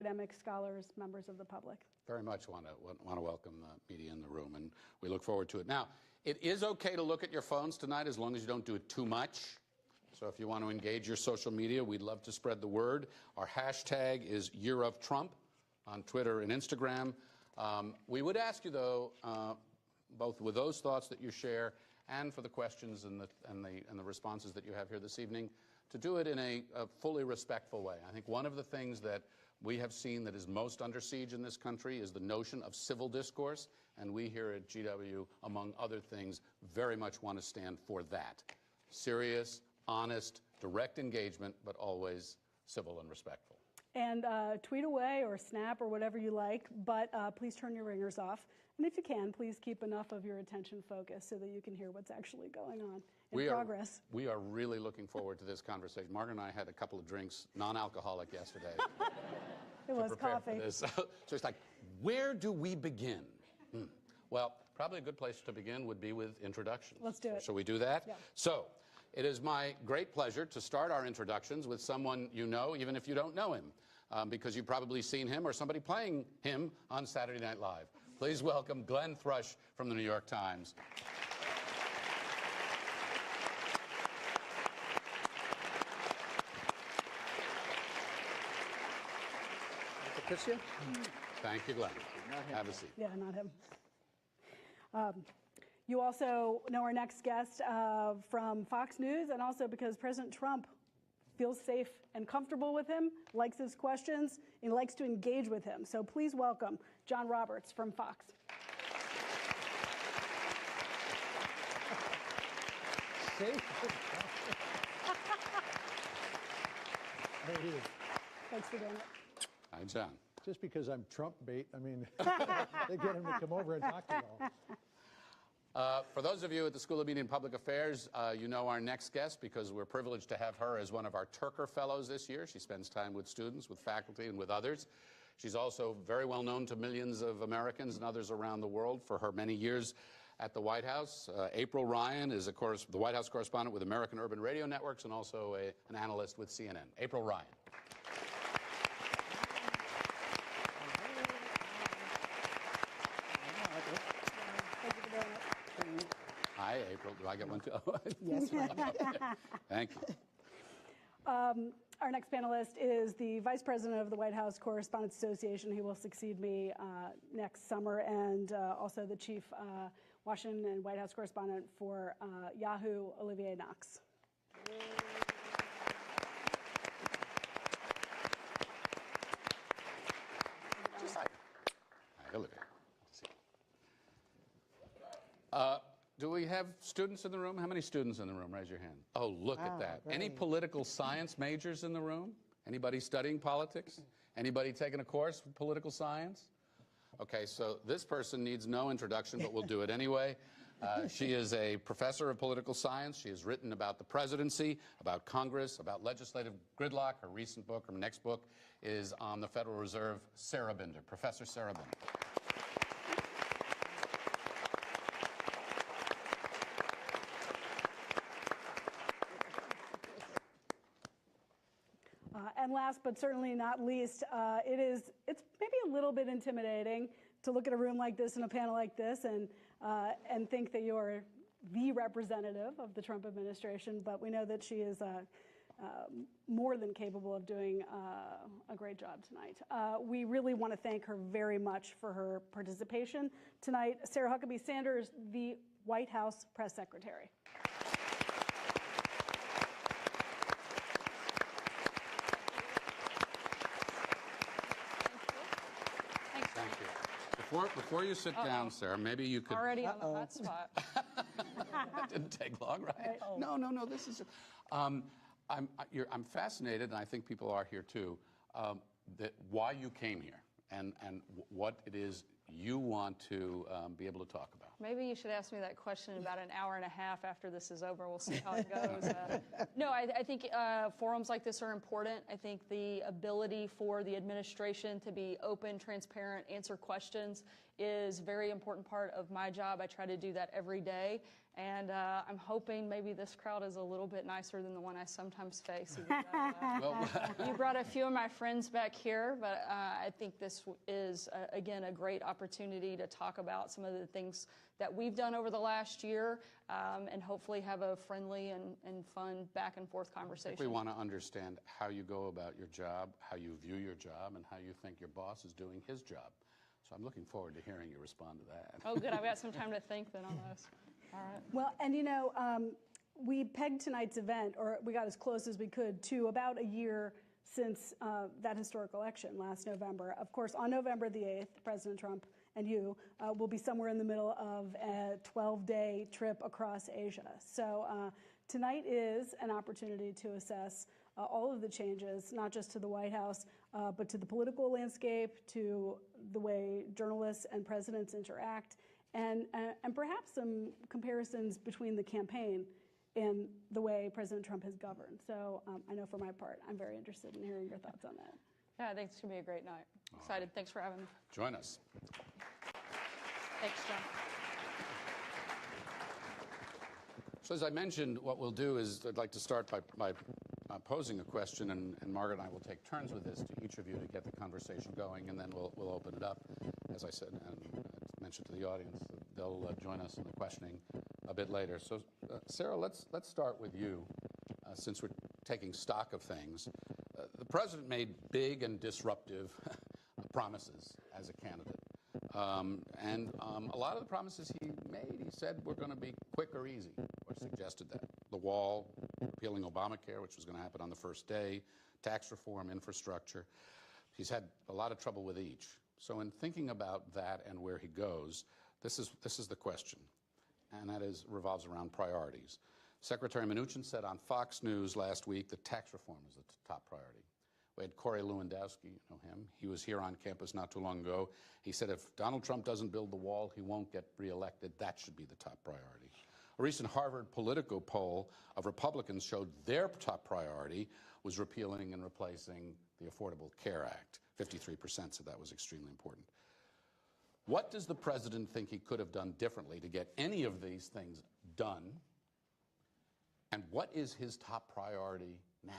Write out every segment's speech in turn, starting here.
academics, scholars, members of the public. Very much want to welcome the media in the room, and we look forward to it. Now, it is okay to look at your phones tonight as long as you don't do it too much. So if you want to engage your social media, we'd love to spread the word. Our hashtag is Year of Trump on Twitter and Instagram. We would ask you, though, both with those thoughts that you share and for the questions and the responses that you have here this evening, to do it in a fully respectful way. I think one of the things that we have seen that is most under siege in this country is the notion of civil discourse, and we here at GW, among other things, very much want to stand for that. Serious, honest, direct engagement, but always civil and respectful. And tweet away or snap or whatever you like, but please turn your ringers off. And if you can, please keep enough of your attention focused so that you can hear what's actually going on in progress. We are really looking forward to this conversation. Margaret and I had a couple of drinks, non-alcoholic, yesterday. It was coffee. So it's like, where do we begin? Well, probably a good place to begin would be with introductions. Let's do it. Shall we do that? Yeah. So, it is my great pleasure to start our introductions with someone you know, even if you don't know him, because you've probably seen him or somebody playing him on Saturday Night Live. Please welcome Glenn Thrush from the New York Times. Kiss you? Thank you, Glenn. Have a seat. Yeah, not him. You also know our next guest from Fox News, and also because President Trump feels safe and comfortable with him, likes his questions, and likes to engage with him. So please welcome John Roberts from Fox. Safe. How are you? Thanks for doing it. Hi, John. Just because I'm Trump bait, I mean, they get him to come over and talk to you all. For those of you at the School of Media and Public Affairs, you know our next guest because we're privileged to have her as one of our Turker Fellows this year. She spends time with students, with faculty, and with others. She's also very well known to millions of Americans and others around the world for her many years at the White House. April Ryan is, of course, the White House correspondent with American Urban Radio Networks and also an analyst with CNN. April Ryan. Hi, April. Do I get one too? Yes, Thank you. Our next panelist is the Vice President of the White House Correspondents Association. He will succeed me next summer, and also the Chief Washington and White House Correspondent for Yahoo, Olivier Knox. Hi, Olivier. Do we have students in the room? How many students in the room? Raise your hand. Oh, look at that. Right. Any political science majors in the room? Anybody studying politics? Anybody taking a course in political science? Okay, so this person needs no introduction, but we'll do it anyway. She is a professor of political science. She has written about the presidency, about Congress, about legislative gridlock. Her recent book, her next book, is on the Federal Reserve. Sarah Binder, Professor Sarah Binder. And last but certainly not least, it's maybe a little bit intimidating to look at a room like this and a panel like this and think that you're the representative of the Trump administration, but we know that she is more than capable of doing a great job tonight. We really want to thank her very much for her participation tonight. Sarah Huckabee Sanders, the White House Press Secretary. Thank you. Before you sit down, Sarah, maybe you could... Already on the hot spot. That didn't take long, right? No, this is... I'm fascinated, and I think people are here too, that why you came here and what it is you want to be able to talk about? Maybe you should ask me that question in about an hour and a half after this is over. We'll see how it goes. No, I think forums like this are important. I think the ability for the administration to be open, transparent, answer questions is a very important part of my job. I try to do that every day. And I'm hoping maybe this crowd is a little bit nicer than the one I sometimes face. You brought a few of my friends back here, but I think this is, again, a great opportunity to talk about some of the things that we've done over the last year and hopefully have a friendly and fun back and forth conversation. We want to understand how you go about your job, how you view your job, and how you think your boss is doing his job. So I'm looking forward to hearing you respond to that. Oh, good. I've got some time to think then on this. All right. Well, and we pegged tonight's event, or we got as close as we could, to about a year since that historic election last November. Of course, on November the 8th, President Trump and you will be somewhere in the middle of a 12-day trip across Asia. So tonight is an opportunity to assess all of the changes, not just to the White House, but to the political landscape, to the way journalists and presidents interact, and perhaps some comparisons between the campaign and the way President Trump has governed. So I know for my part, I'm very interested in hearing your thoughts on that. Yeah, I think it's going to be a great night. Excited. Thanks for having me. Join us. Thanks, John. So as I mentioned, what we'll do is I'd like to start by posing a question, and Margaret and I will take turns with this to each of you to get the conversation going, and then we'll open it up. As I said, and mentioned to the audience, they'll join us in the questioning a bit later. So, Sarah, let's start with you, since we're taking stock of things. The president made big and disruptive promises as a candidate. And a lot of the promises he made, he said were going to be quick or easy, or suggested that. The wall, repealing Obamacare, which was going to happen on the first day, tax reform, infrastructure. He's had a lot of trouble with each. So in thinking about that and where he goes, this is the question, and that revolves around priorities. Secretary Mnuchin said on Fox News last week that tax reform is the top priority. We had Corey Lewandowski, you know him. He was here on campus not too long ago. He said if Donald Trump doesn't build the wall, he won't get reelected. That should be the top priority. A recent Harvard Politico poll of Republicans showed their top priority was repealing and replacing the Affordable Care Act. 53% said that was extremely important. What does the president think he could have done differently to get any of these things done? And what is his top priority now?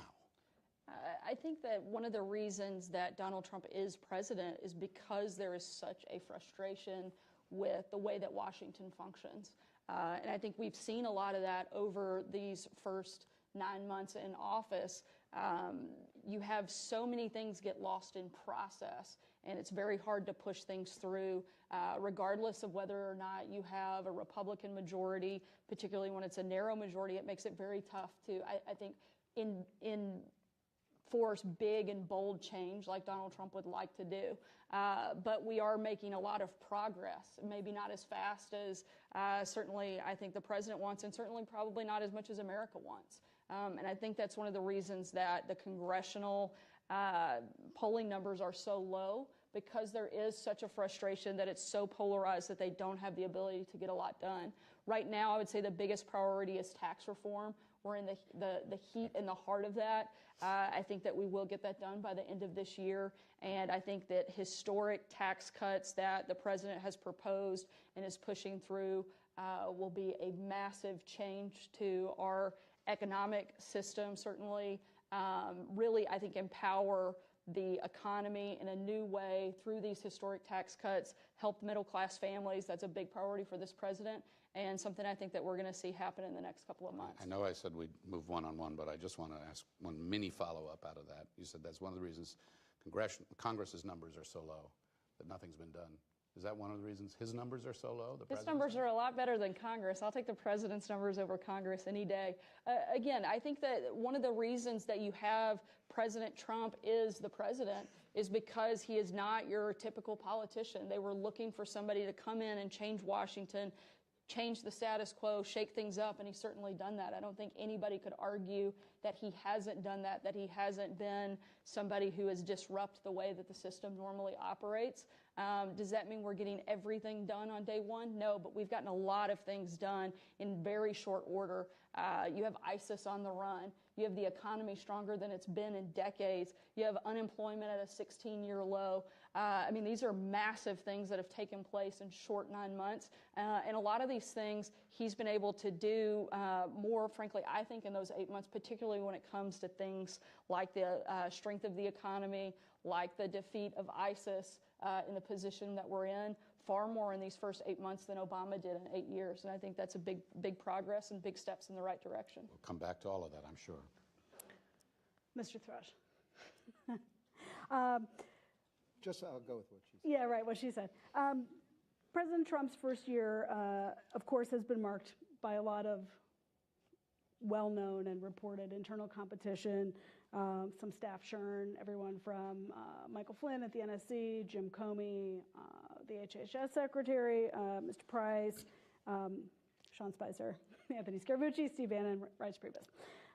I think that one of the reasons that Donald Trump is president is because there is such a frustration with the way that Washington functions. And I think we've seen a lot of that over these first 9 months in office. You have so many things get lost in process, and it's very hard to push things through, regardless of whether or not you have a Republican majority, particularly when it's a narrow majority. It makes it very tough to, I think, force big and bold change like Donald Trump would like to do. But we are making a lot of progress, maybe not as fast as certainly I think the president wants, and certainly probably not as much as America wants. And I think that's one of the reasons that the congressional polling numbers are so low, because there is such a frustration that it's so polarized that they don't have the ability to get a lot done. Right now, I would say the biggest priority is tax reform. We're in the heat and the heart of that. I think that we will get that done by the end of this year. And I think that historic tax cuts that the president has proposed and is pushing through will be a massive change to our economic system, certainly. Really, I think, empower the economy in a new way through these historic tax cuts, help middle-class families. That's a big priority for this president, and something I think that we're going to see happen in the next couple of months. I know I said we'd move one-on-one, but I just want to ask one mini follow-up out of that. You said that's one of the reasons Congress's numbers are so low, that nothing's been done. Is that one of the reasons his numbers are so low? His numbers are a lot better than Congress. I'll take the president's numbers over Congress any day. Again, I think that one of the reasons that you have President Trump is the president is because he is not your typical politician. They were looking for somebody to come in and change Washington, change the status quo, shake things up, and he's certainly done that. I don't think anybody could argue that he hasn't done that he hasn't been somebody who has disrupted the way that the system normally operates. Does that mean we're getting everything done on day one? No, but we've gotten a lot of things done in very short order. You have ISIS on the run. You have the economy stronger than it's been in decades. You have unemployment at a 16-year low. I mean, these are massive things that have taken place in short 9 months. And a lot of these things he's been able to do more, frankly, I think, in those 8 months, particularly when it comes to things like the strength of the economy, like the defeat of ISIS in the position that we're in, far more in these first 8 months than Obama did in 8 years. And I think that's a big progress and big steps in the right direction. We'll come back to all of that, I'm sure. Mr. Thrush. I'll go with what she said. Yeah, right, what she said. President Trump's first year, of course, has been marked by a lot of well-known and reported internal competition, some staff churn, everyone from Michael Flynn at the NSC, Jim Comey, the HHS Secretary, Mr. Price, Sean Spicer, Anthony Scaramucci, Steve Bannon, Reince Priebus.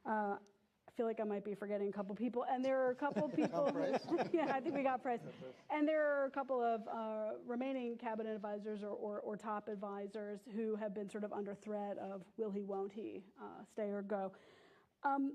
I feel like I might be forgetting a couple people, and there are a couple of people. Yeah, I think we got Price, and there are a couple of remaining cabinet advisors or top advisors who have been sort of under threat of will he, won't he, stay or go. How,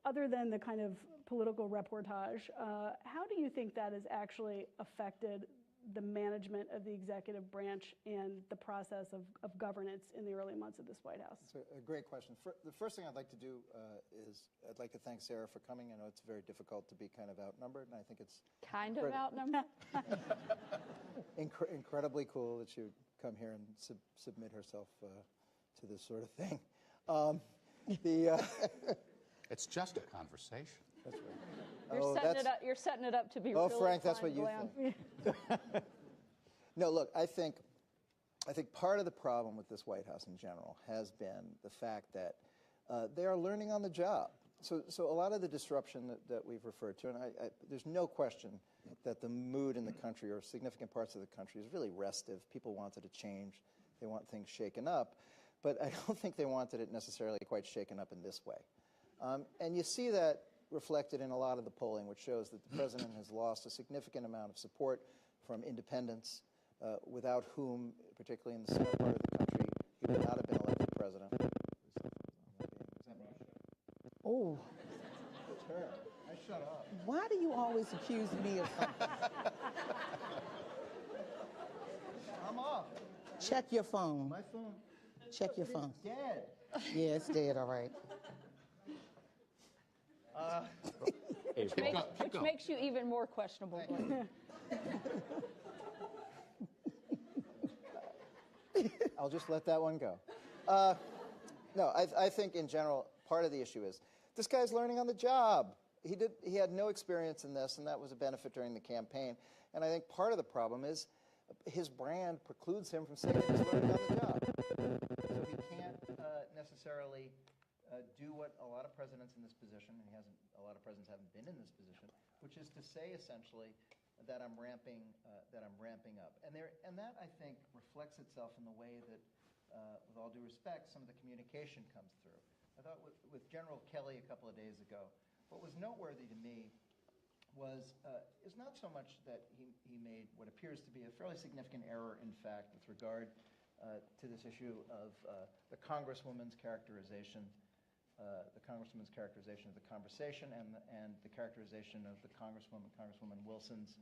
other than the kind of political reportage, how do you think that has actually affected the management of the executive branch and the process of governance in the early months of this White House? It's a great question. The first thing I'd like to do is I'd like to thank Sarah for coming. I know it's very difficult to be kind of outnumbered, and I think it's Kind of outnumbered. incredibly cool that she would come here and submit herself to this sort of thing. It's just a conversation. That's right. You're setting it up to be. Oh, really Frank, that's fun, what you Glenn. think. No, look, I think part of the problem with this White House in general has been the fact that they are learning on the job. So a lot of the disruption that we've referred to, and there's no question that the mood in the country or significant parts of the country is really restive. People wanted to change. They want things shaken up. But I don't think they wanted it necessarily quite shaken up in this way. And you see that reflected in a lot of the polling, which shows that the president has lost a significant amount of support from independents, without whom, particularly in the center part of the country, he would not have been elected president. Oh, I shut up. why do you always accuse me of something? I'm off. Check your phone. My phone. Check your phone. It's dead. Yeah, it's dead, all right. Hey, Which makes you even more questionable, Glenn. I'll just let that one go. No, I think in general, part of the issue is this guy's learning on the job. He had no experience in this, and that was a benefit during the campaign. And I think part of the problem is his brand precludes him from saying he's learning on the job. So he can't necessarily do what a lot of presidents in this position, and a lot of presidents haven't been in this position, which is to say essentially that I'm ramping up. And that, I think, reflects itself in the way that, with all due respect, some of the communication comes through. I thought with General Kelly a couple of days ago, what was noteworthy to me is not so much that he made what appears to be a fairly significant error, in fact, with regard to this issue of the Congresswoman's characterization of the conversation and the characterization of the Congresswoman Wilson's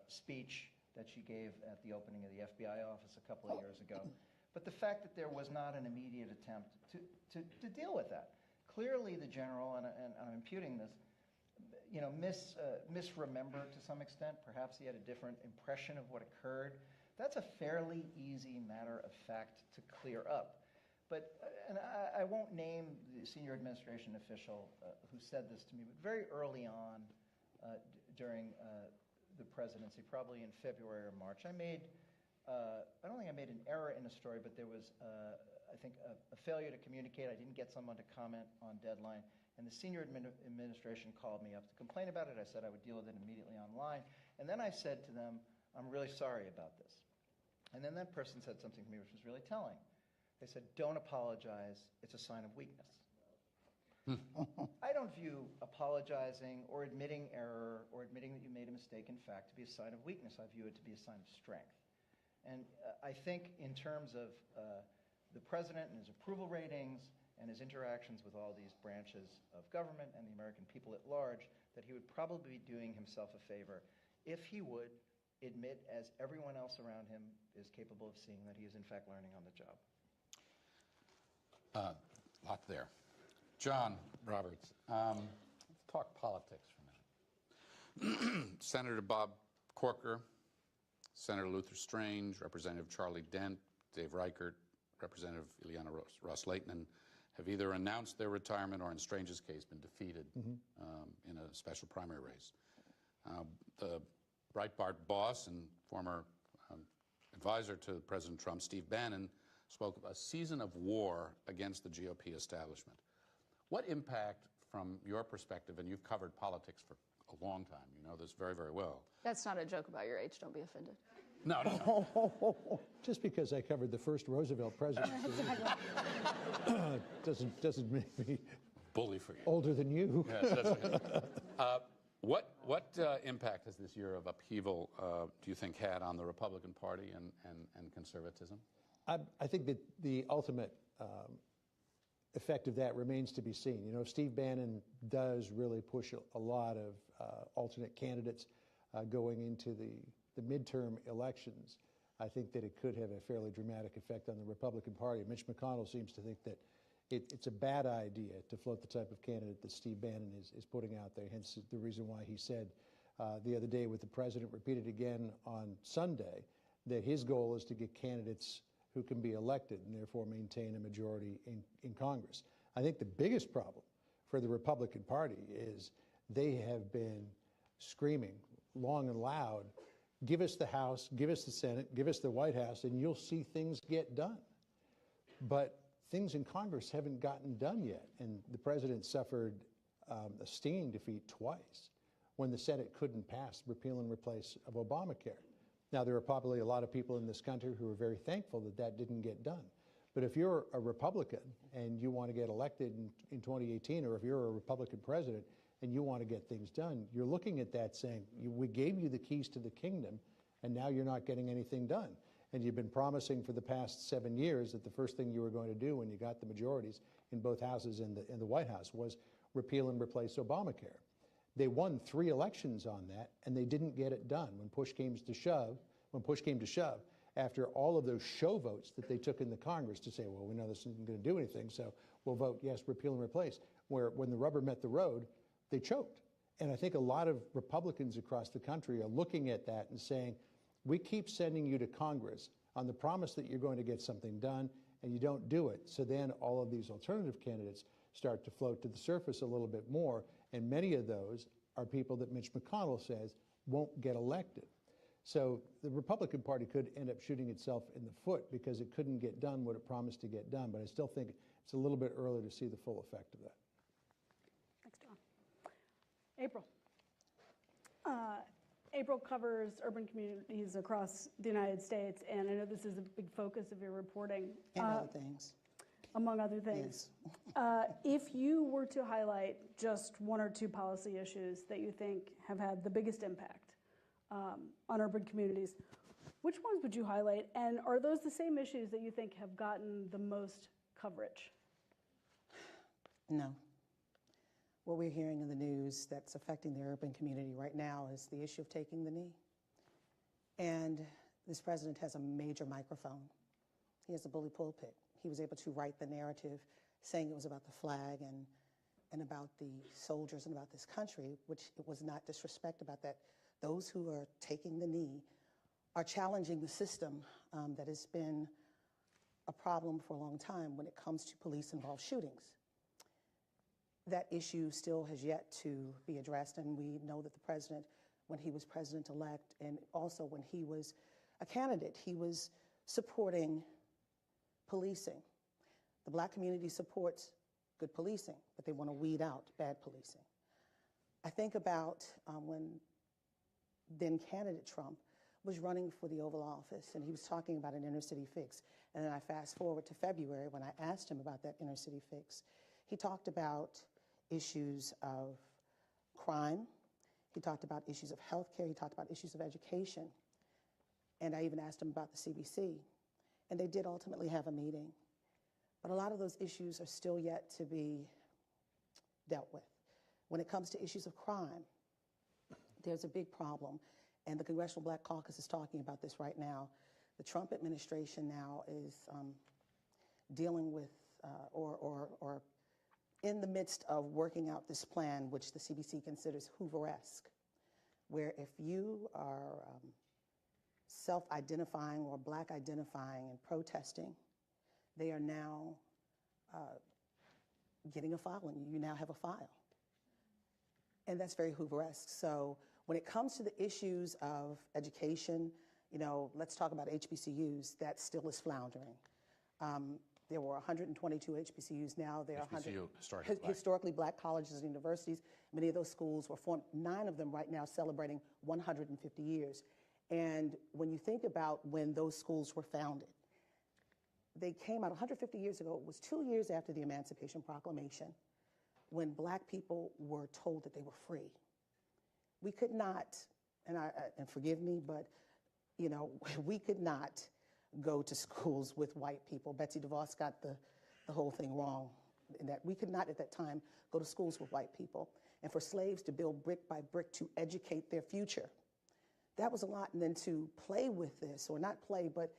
speech that she gave at the opening of the FBI office a couple of years ago. But the fact that there was not an immediate attempt to deal with that. Clearly the general, and I'm imputing this, misremembered to some extent. Perhaps he had a different impression of what occurred. That's a fairly easy matter of fact to clear up. But, and I won't name the senior administration official who said this to me, but very early on during the presidency, probably in February or March, I don't think I made an error in a story, but there was, I think, a failure to communicate. I didn't get someone to comment on deadline. And the senior administration called me up to complain about it. I said I would deal with it immediately online. And then I said to them, I'm really sorry about this. And then that person said something to me which was really telling. They said, "Don't apologize, it's a sign of weakness." I don't view apologizing or admitting error or admitting that you made a mistake, in fact, to be a sign of weakness. I view it to be a sign of strength. And I think in terms of the president and his approval ratings and his interactions with all these branches of government and the American people at large, that he would probably be doing himself a favor if he would admit, as everyone else around him is capable of seeing, that he is in fact learning on the job. Lot there. John Roberts, let's talk politics for a minute. Senator Bob Corker, Senator Luther Strange, Representative Charlie Dent, Dave Reichert, Representative Ileana Ros-Lehtinen have either announced their retirement or, in Strange's case, been defeated in a special primary race. The Breitbart boss and former advisor to President Trump, Steve Bannon, spoke of a season of war against the GOP establishment. What impact, from your perspective, and you've covered politics for a long time, you know this very, very well. That's not a joke about your age. Don't be offended. No, no, no. Just because I covered the first Roosevelt presidency doesn't make me Bully for you. older than you. Yes, that's right. What impact has this year of upheaval, do you think, had on the Republican Party and conservatism? I think that the ultimate effect of that remains to be seen. You know, Steve Bannon does really push a lot of alternate candidates going into the midterm elections. I think that it could have a fairly dramatic effect on the Republican Party. Mitch McConnell seems to think that it's a bad idea to float the type of candidate that Steve Bannon is putting out there, hence the reason why he said the other day with the president, repeated again on Sunday, that his goal is to get candidates who can be elected and therefore maintain a majority in Congress. I think the biggest problem for the Republican Party is they have been screaming long and loud, give us the House, give us the Senate, give us the White House, and you'll see things get done. But things in Congress haven't gotten done yet, and the president suffered a stinging defeat twice when the Senate couldn't pass repeal and replace of Obamacare. Now, there are probably a lot of people in this country who are very thankful that that didn't get done. But if you're a Republican and you want to get elected in 2018, or if you're a Republican president and you want to get things done, you're looking at that saying, we gave you the keys to the kingdom, and now you're not getting anything done. And you've been promising for the past 7 years that the first thing you were going to do when you got the majorities in both houses in the White House was repeal and replace Obamacare. They won 3 elections on that, and they didn't get it done. When push came to shove, after all of those show votes that they took in the Congress to say, well, we know this isn't going to do anything, so we'll vote yes, repeal and replace, where when the rubber met the road, they choked. And I think a lot of Republicans across the country are looking at that and saying, we keep sending you to Congress on the promise that you're going to get something done, and you don't do it. So then all of these alternative candidates start to float to the surface a little bit more, and many of those are people that Mitch McConnell says won't get elected. So the Republican Party could end up shooting itself in the foot because it couldn't get done what it promised to get done, but I still think it's a little bit early to see the full effect of that. Thanks, John. April. April covers urban communities across the United States, and I know this is a big focus of your reporting. And other things. Among other things. If you were to highlight just 1 or 2 policy issues that you think have had the biggest impact on urban communities, which ones would you highlight? And are those the same issues that you think have gotten the most coverage? No. What we're hearing in the news that's affecting the urban community right now is the issue of taking the knee. And this president has a major microphone. He has a bully pulpit. He was able to write the narrative saying it was about the flag and about the soldiers and about this country, which it was not disrespect about that. Those who are taking the knee are challenging the system that has been a problem for a long time when it comes to police-involved shootings. That issue still has yet to be addressed, and we know that the president, when he was president-elect, and also when he was a candidate, he was supporting policing. The Black community supports good policing, but they want to weed out bad policing. I think about when then candidate Trump was running for the Oval Office, and he was talking about an inner city fix. And then I fast forward to February when I asked him about that inner city fix. He talked about issues of crime. He talked about issues of health care. He talked about issues of education. And I even asked him about the CBC. And they did ultimately have a meeting. But a lot of those issues are still yet to be dealt with. When it comes to issues of crime, there's a big problem. And the Congressional Black Caucus is talking about this right now. The Trump administration now is dealing with or in the midst of working out this plan, which the CBC considers Hoover-esque, where if you are self-identifying or black identifying and protesting, they are now getting a file on you. You now have a file. And that's very Hoover-esque. So when it comes to the issues of education, you know, let's talk about HBCUs. That still is floundering. There were 122 HBCUs. Now there are HBCU, 100 historically black colleges and universities. Many of those schools were formed. 9 of them right now celebrating 150 years. And when you think about when those schools were founded, they came out 150 years ago. It was 2 years after the Emancipation Proclamation, when black people were told that they were free. We could not, and forgive me, but you know, we could not go to schools with white people. Betsy DeVos got the whole thing wrong, in that we could not at that time go to schools with white people. And for slaves to build brick by brick to educate their future, that was a lot. And then to play with this, or not play, but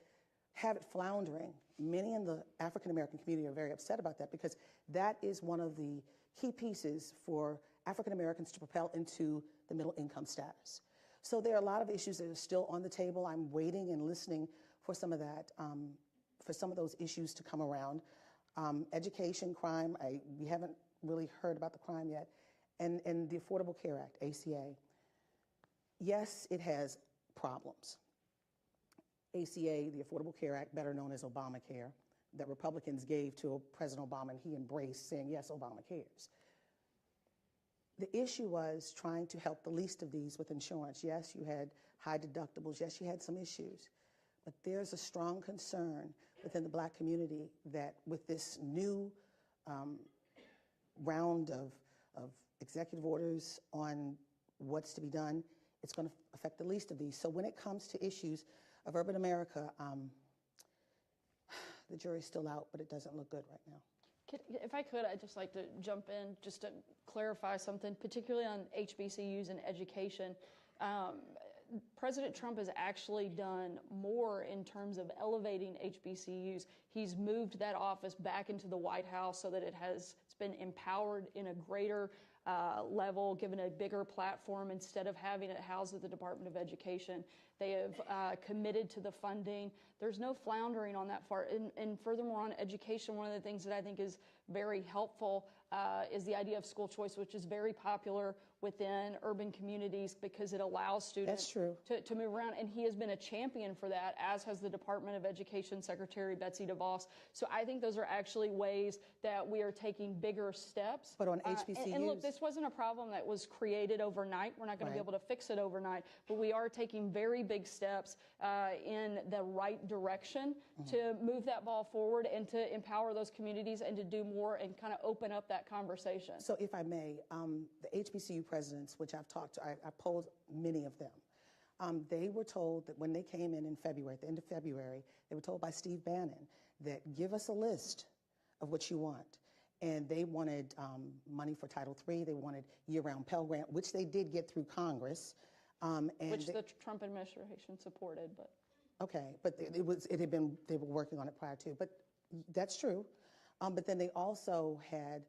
have it floundering. Many in the African American community are very upset about that, because that is one of the key pieces for African Americans to propel into the middle income status. So there are a lot of issues that are still on the table. I'm waiting and listening for some of that, for some of those issues to come around. Education, crime, we haven't really heard about the crime yet. And the Affordable Care Act, ACA. Yes, it has problems. ACA, the Affordable Care Act, better known as Obamacare, that Republicans gave to President Obama, and he embraced, saying, yes, Obama cares. The issue was trying to help the least of these with insurance. Yes, you had high deductibles. Yes, you had some issues. But there's a strong concern within the black community that with this new round of executive orders on what's to be done, it's going to affect the least of these. So when it comes to issues of urban America, the jury's still out, but it doesn't look good right now. If I could, I'd just like to jump in just to clarify something, particularly on HBCUs and education. President Trump has actually done more in terms of elevating HBCUs. He's moved that office back into the White House so that it's been empowered in a greater level, given a bigger platform instead of having it housed at the Department of Education. They have committed to the funding. There's no floundering on that part. And furthermore, on education, one of the things that I think is very helpful is the idea of school choice, which is very popular within urban communities because it allows students to move around. And he has been a champion for that, as has the Department of Education Secretary Betsy DeVos. So I think those are actually ways that we are taking bigger steps. But on HBCUs... And look, this wasn't a problem that was created overnight. We're not going to be able to fix it overnight. But we are taking very big steps in the right direction to move that ball forward and to empower those communities and to do more and kind of open up that conversation. So if I may, the HBCU presidents, which I've talked to, I polled many of them. They were told that when they came in February, at the end of February, they were told by Steve Bannon that give us a list of what you want. And they wanted money for Title III. They wanted year-round Pell Grant, which they did get through Congress. Which the Trump administration supported, but. Okay, but they were working on it prior to, but that's true. But then they also had,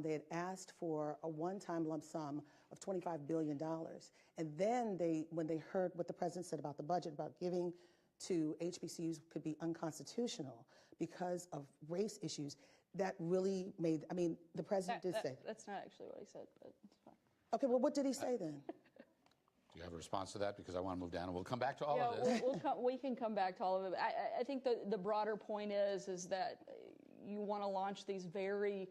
they had asked for a one-time lump sum of $25 billion. And then when they heard what the president said about the budget, about giving to HBCUs could be unconstitutional because of race issues, that really made, I mean, the president did say. That's not actually what he said, but it's fine. Okay, well, what did he say then? Do you have a response to that? Because I want to move down, and we'll come back to all of this. We can come back to all of it. I think the broader point is that you want to launch these very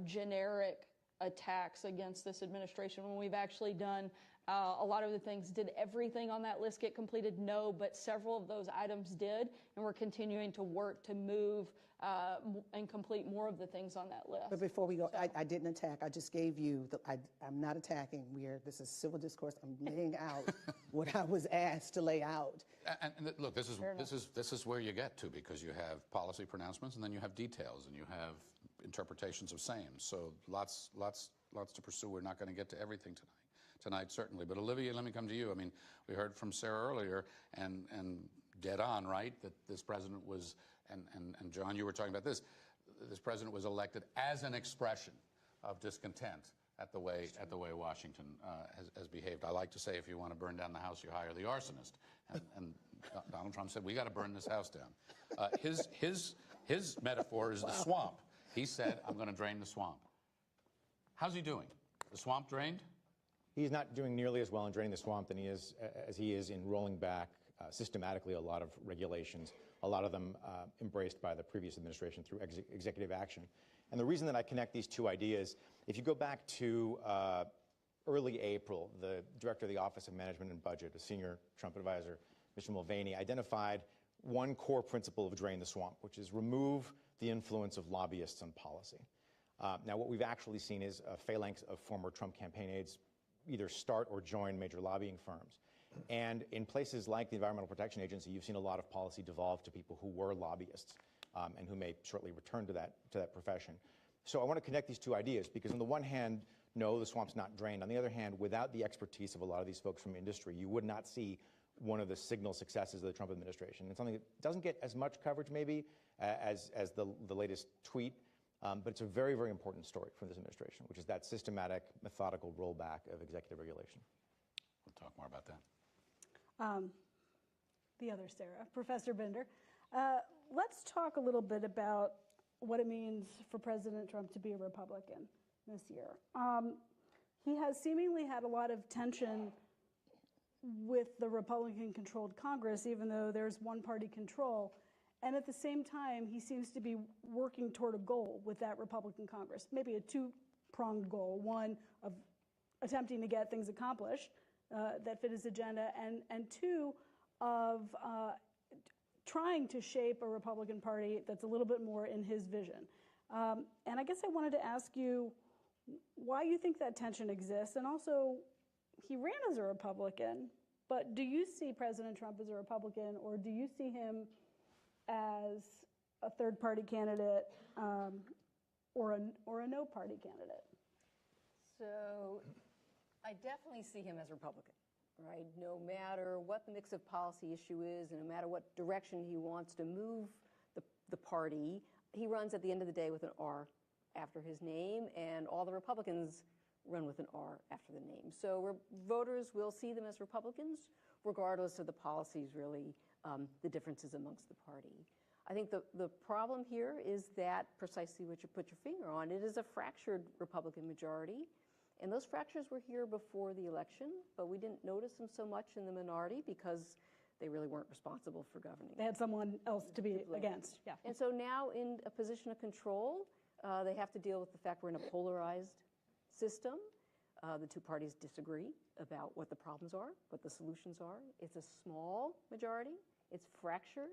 generic attacks against this administration when we've actually done a lot of the things. Did everything on that list get completed? No, but several of those items did, and we're continuing to work to move and complete more of the things on that list. But before we go, I didn't attack. I just gave you, I'm not attacking. This is civil discourse. I'm laying out what I was asked to lay out. And look, this is where you get to, because you have policy pronouncements and then you have details and you have interpretations of same. So lots to pursue. We're not going to get to everything tonight, certainly. But Olivia, let me come to you. I mean, we heard from Sarah earlier, and dead on, right, that this president was, and John, you were talking about this. This president was elected as an expression of discontent at the way Washington has behaved. I like to say, if you want to burn down the house, you hire the arsonist. And Donald Trump said, we got to burn this house down. His metaphor is the swamp. He said, I'm going to drain the swamp. How's he doing? The swamp drained? He's not doing nearly as well in draining the swamp than he is in rolling back systematically a lot of regulations, a lot of them embraced by the previous administration through executive action. And the reason that I connect these two ideas, if you go back to early April, the director of the Office of Management and Budget, a senior Trump advisor, Mr. Mulvaney, identified one core principle of drain the swamp, which is remove the influence of lobbyists on policy. Now, what we've actually seen is a phalanx of former Trump campaign aides either start or join major lobbying firms. And in places like the Environmental Protection Agency, you've seen a lot of policy devolve to people who were lobbyists and who may shortly return to that profession. So I want to connect these two ideas because on the one hand, no, the swamp's not drained. On the other hand, without the expertise of a lot of these folks from industry, you would not see one of the signal successes of the Trump administration. It's something that doesn't get as much coverage maybe as the latest tweet, but it's a very, very important story from this administration, which is that systematic, methodical rollback of executive regulation. We'll talk more about that. The other Sarah, Professor Binder. Let's talk a little bit about what it means for President Trump to be a Republican this year. He has seemingly had a lot of tension with the Republican-controlled Congress, even though there's one-party control. And at the same time, he seems to be working toward a goal with that Republican Congress, maybe a two-pronged goal, one of attempting to get things accomplished that fit his agenda, and two, of trying to shape a Republican Party that's a little bit more in his vision. And I guess I wanted to ask you why you think that tension exists, and also, he ran as a Republican, but do you see President Trump as a Republican, or do you see him as a third-party candidate or a no-party candidate? So I definitely see him as a Republican, right? No matter what the mix of policy issue is, and no matter what direction he wants to move the party, he runs at the end of the day with an R after his name, and all the Republicans run with an R after the name. So voters will see them as Republicans, regardless of the policies, really, the differences amongst the party. I think the problem here is that precisely what you put your finger on. It is a fractured Republican majority, and those fractures were here before the election, but we didn't notice them so much in the minority because they really weren't responsible for governing. They had someone else to be against. Yeah. And so now in a position of control, they have to deal with the fact we're in a polarized system. The two parties disagree about what the problems are, what the solutions are. It's a small majority. It's fractured.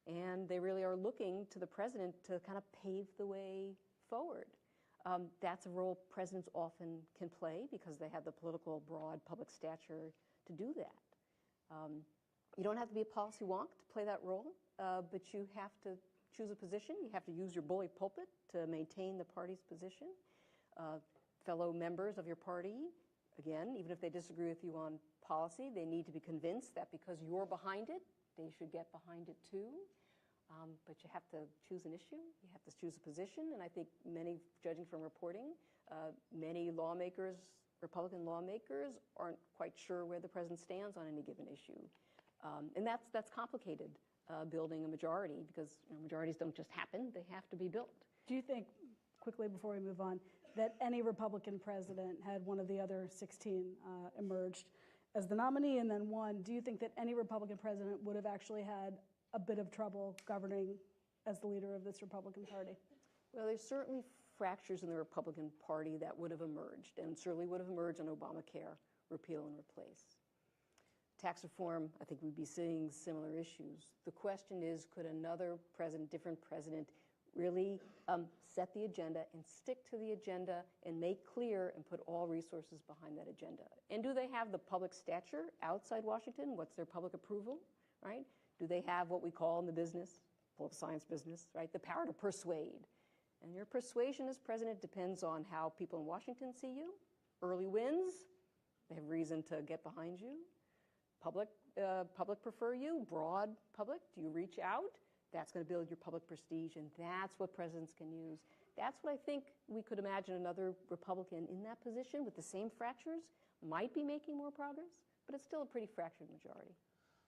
And they really are looking to the president to kind of pave the way forward. That's a role presidents often can play because they have the political, broad public stature to do that. You don't have to be a policy wonk to play that role, but you have to choose a position. You have to use your bully pulpit to maintain the party's position. Fellow members of your party, again, even if they disagree with you on policy, they need to be convinced that because you're behind it, they should get behind it too. But you have to choose an issue. You have to choose a position. And I think many, judging from reporting, many lawmakers, Republican lawmakers, aren't quite sure where the president stands on any given issue. And that's complicated, building a majority, because majorities don't just happen. They have to be built. Do you think, quickly before we move on, that any Republican president, had one of the other 16 emerged as the nominee and then won, do you think that any Republican president would have actually had a bit of trouble governing as the leader of this Republican Party? Well, there's certainly fractures in the Republican Party that would have emerged, and certainly would have emerged on Obamacare, repeal and replace. Tax reform, I think we'd be seeing similar issues. The question is, could another president, different president, really set the agenda and stick to the agenda and make clear and put all resources behind that agenda? And do they have the public stature outside Washington? What's their public approval, right? Do they have what we call in the business, political science business, right, the power to persuade? And your persuasion as president depends on how people in Washington see you. Early wins, they have reason to get behind you. Public prefer you, broad public, do you reach out? That's going to build your public prestige, and that's what presidents can use. That's what I think we could imagine another Republican in that position with the same fractures might be making more progress, but it's still a pretty fractured majority.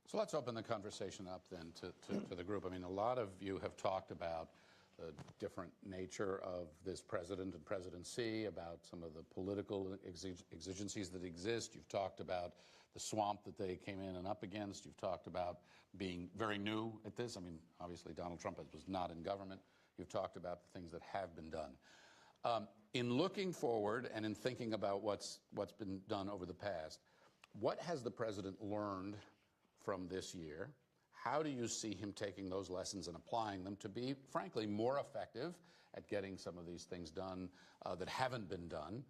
So let's open the conversation up then to the group. I mean, a lot of you have talked about the different nature of this president and presidency, about some of the political exigencies that exist. You've talked about the swamp that they came in and up against. You've talked about being very new at this. I mean, obviously, Donald Trump was not in government. You've talked about the things that have been done. In looking forward and in thinking about what's been done over the past, what has the president learned from this year? How do you see him taking those lessons and applying them to be, frankly, more effective at getting some of these things done that haven't been done,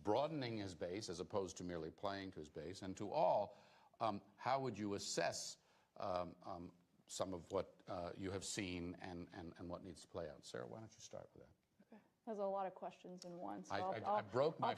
broadening his base as opposed to merely playing to his base? And to all, how would you assess some of what you have seen and what needs to play out? Sarah, why don't you start with that? There's a lot of questions in one. So I broke my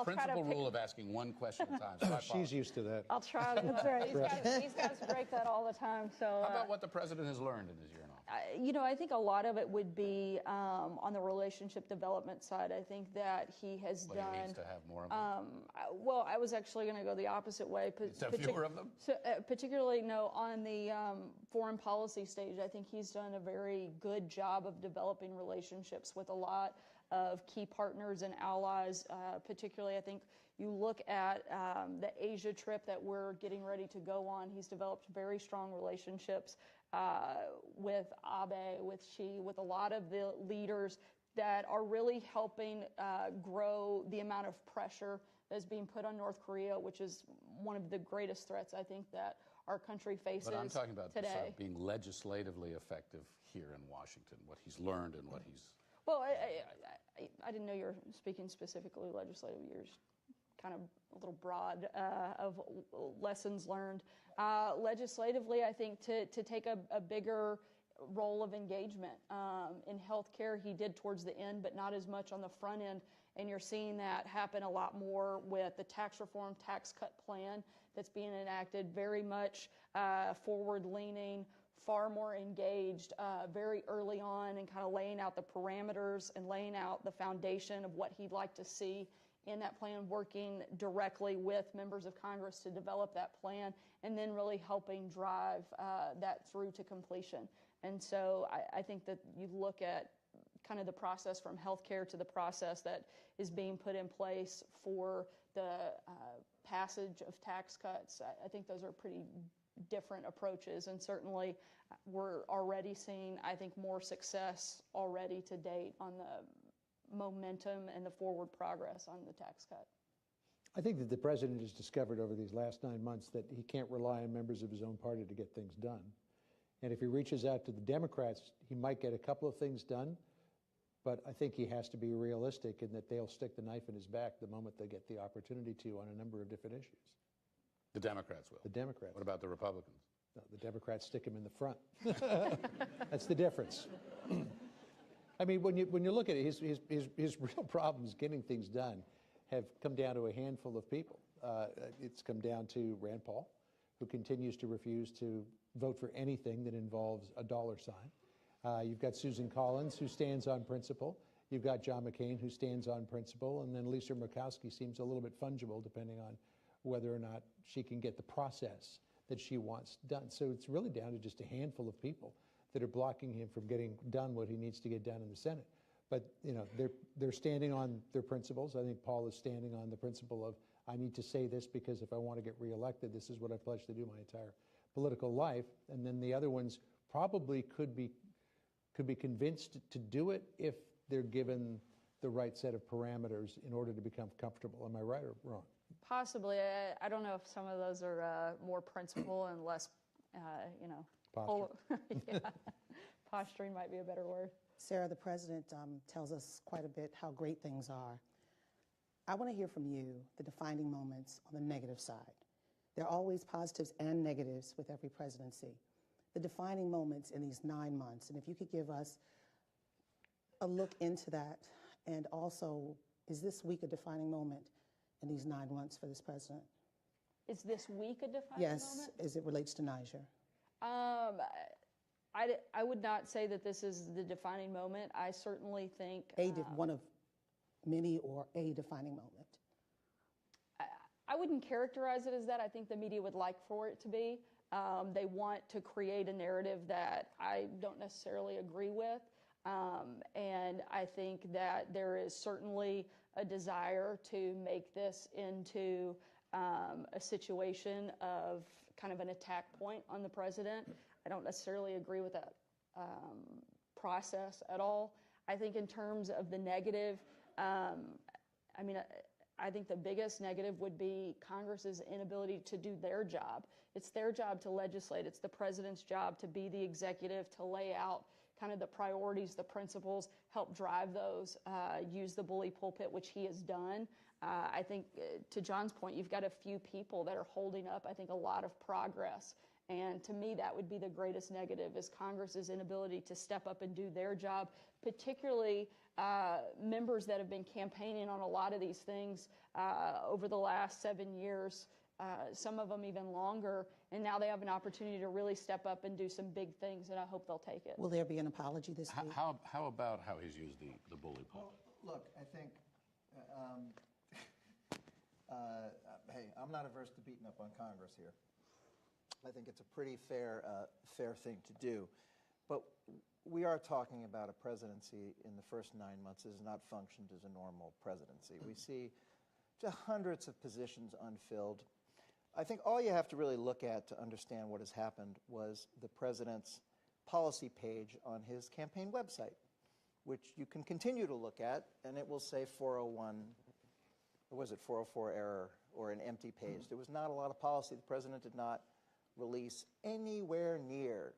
principal rule of asking one question at a time. So I She's apologize. used to that. I'll try. That's right. These guys break that all the time. So How about what the president has learned in his year in office? I think a lot of it would be on the relationship development side. I think that he has Well, done. he needs to have more of them. Well, I was actually going to go the opposite way. So fewer of them? So, particularly, no, on the foreign policy stage, I think he's done a very good job of developing relationships with a lot of key partners and allies. Particularly, I think you look at the Asia trip that we're getting ready to go on. He's developed very strong relationships with Abe, with Xi, with a lot of the leaders that are really helping grow the amount of pressure that's being put on North Korea, which is one of the greatest threats I think that our country faces today. But I'm talking about being legislatively effective here in Washington, what he's learned and what he's... Well, I didn't know you were speaking specifically legislative. You're kind of a little broad of lessons learned. Legislatively, I think to take a bigger role of engagement. In healthcare, he did towards the end, but not as much on the front end. And you're seeing that happen a lot more with the tax reform, tax cut plan that's being enacted, very much forward-leaning, far more engaged very early on, and kind of laying out the parameters and laying out the foundation of what he'd like to see in that plan, working directly with members of Congress to develop that plan, and then really helping drive that through to completion. And so I think that you look at kind of the process from healthcare to the process that is being put in place for the passage of tax cuts. I think those are pretty different approaches, and certainly we're already seeing, I think, more success already to date on the momentum and the forward progress on the tax cut. I think that the president has discovered over these last 9 months that he can't rely on members of his own party to get things done. And if he reaches out to the Democrats, he might get a couple of things done, but I think he has to be realistic in that they'll stick the knife in his back the moment they get the opportunity to on a number of different issues. The Democrats will. The Democrats. What about the Republicans? No, the Democrats stick him in the front. That's the difference. I mean, when you look at it, his real problems getting things done have come down to a handful of people. It's come down to Rand Paul, who continues to refuse to vote for anything that involves a dollar sign. You've got Susan Collins, who stands on principle. You've got John McCain, who stands on principle. And then Lisa Murkowski seems a little bit fungible, depending on whether or not she can get the process that she wants done. So it's really down to just a handful of people that are blocking him from getting done what he needs to get done in the Senate. But they're standing on their principles. I think Paul is standing on the principle of, I need to say this because if I want to get reelected, this is what I pledged to do my entire political life. And then the other ones probably could be convinced to do it if they're given the right set of parameters in order to become comfortable. Am I right or wrong? Possibly. I don't know if some of those are more principle and less, Posture. yeah. Posturing might be a better word. Sarah, the president tells us quite a bit how great things are. I want to hear from you the defining moments on the negative side. There are always positives and negatives with every presidency. The defining moments in these 9 months, and if you could give us a look into that, and also, is this week a defining moment in these 9 months for this president? Is this week a defining Yes, moment? as it relates to Niger. I would not say that this is the defining moment. I certainly think One of many or a defining moment. I wouldn't characterize it as that. I think the media would like for it to be. They want to create a narrative that I don't necessarily agree with. And I think that there is certainly a desire to make this into a situation of kind of an attack point on the president. I don't necessarily agree with that process at all. I think in terms of the negative, I think the biggest negative would be Congress's inability to do their job. It's their job to legislate. It's the president's job to be the executive, to lay out kind of the priorities, the principles, help drive those, use the bully pulpit, which he has done. I think, to John's point, you've got a few people that are holding up, I think, a lot of progress. And to me, that would be the greatest negative, is Congress's inability to step up and do their job, particularly members that have been campaigning on a lot of these things over the last 7 years, some of them even longer, and now they have an opportunity to really step up and do some big things, and I hope they'll take it. Will there be an apology this week? How about how he's used the bully pulpit? Well, look, I think, hey, I'm not averse to beating up on Congress here. I think it's a pretty fair thing to do. But we are talking about a presidency in the first 9 months that has not functioned as a normal presidency. We see just hundreds of positions unfilled. I think all you have to really look at to understand what has happened was the president's policy page on his campaign website, which you can continue to look at, and it will say 401, or was it 404 error, or an empty page. There was not a lot of policy. The president did not release anywhere near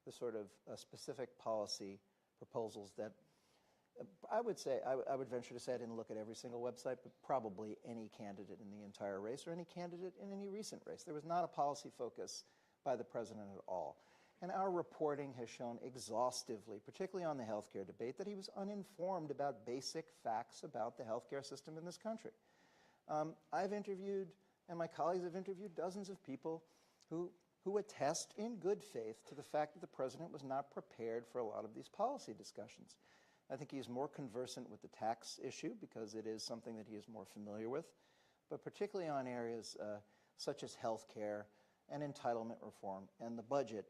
the sort of specific policy proposals that I would say, I would venture to say I didn't look at every single website, but probably any candidate in the entire race or any candidate in any recent race. There was not a policy focus by the president at all. And our reporting has shown exhaustively, particularly on the healthcare debate, that he was uninformed about basic facts about the healthcare system in this country. I've interviewed, and my colleagues have interviewed, dozens of people who attest in good faith to the fact that the president was not prepared for a lot of these policy discussions. I think he is more conversant with the tax issue because it is something that he is more familiar with, but particularly on areas such as health care and entitlement reform and the budget,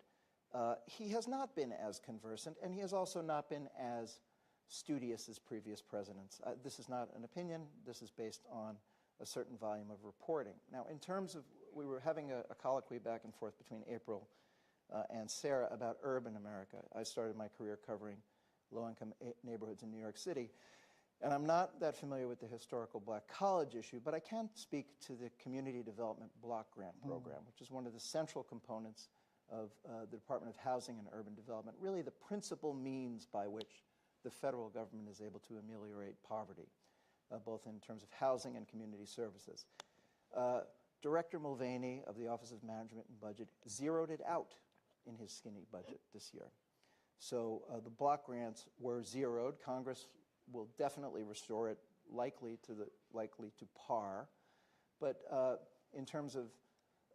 he has not been as conversant, and he has also not been as studious as previous presidents. This is not an opinion. This is based on a certain volume of reporting. Now, in terms of, we were having a colloquy back and forth between April and Sarah about urban America. I started my career covering low-income neighborhoods in New York City, and I'm not that familiar with the historical black college issue, but I can speak to the Community Development Block Grant Program, which is one of the central components of the Department of Housing and Urban Development, really the principal means by which the federal government is able to ameliorate poverty, both in terms of housing and community services. Director Mulvaney of the Office of Management and Budget zeroed it out in his skinny budget this year. So the block grants were zeroed. Congress will definitely restore it, likely to par. But in terms of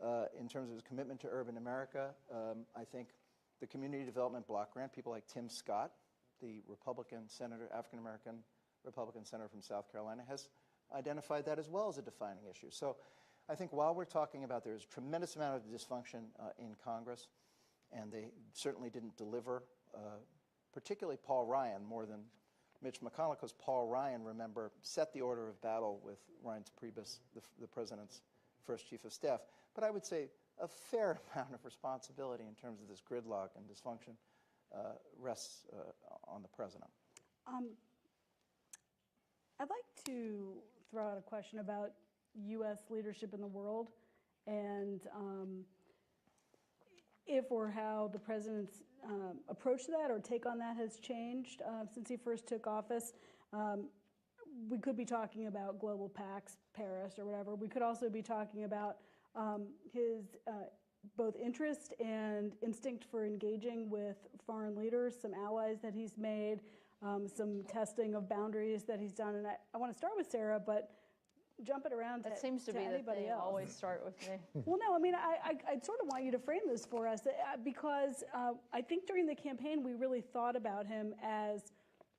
his commitment to urban America, I think the Community Development Block Grant, people like Tim Scott, the Republican senator, African-American Republican senator from South Carolina, has identified that as well as a defining issue. So I think while we're talking about there's a tremendous amount of dysfunction in Congress, and they certainly didn't deliver, particularly Paul Ryan, more than Mitch McConnell, because Paul Ryan, remember, set the order of battle with Reince Priebus, the president's first chief of staff. But I would say a fair amount of responsibility in terms of this gridlock and dysfunction rests on the president. I'd like to throw out a question about U.S. leadership in the world and if or how the president's approach to that or take on that has changed since he first took office. We could be talking about global pacts, Paris or whatever. We could also be talking about his both interest and instinct for engaging with foreign leaders, some allies that he's made, some testing of boundaries that he's done. And I want to start with Sarah, but jump it around to That seems to be the anybody thing. else. Always start with me. Well, no, I mean, I sort of want you to frame this for us because I think during the campaign we really thought about him as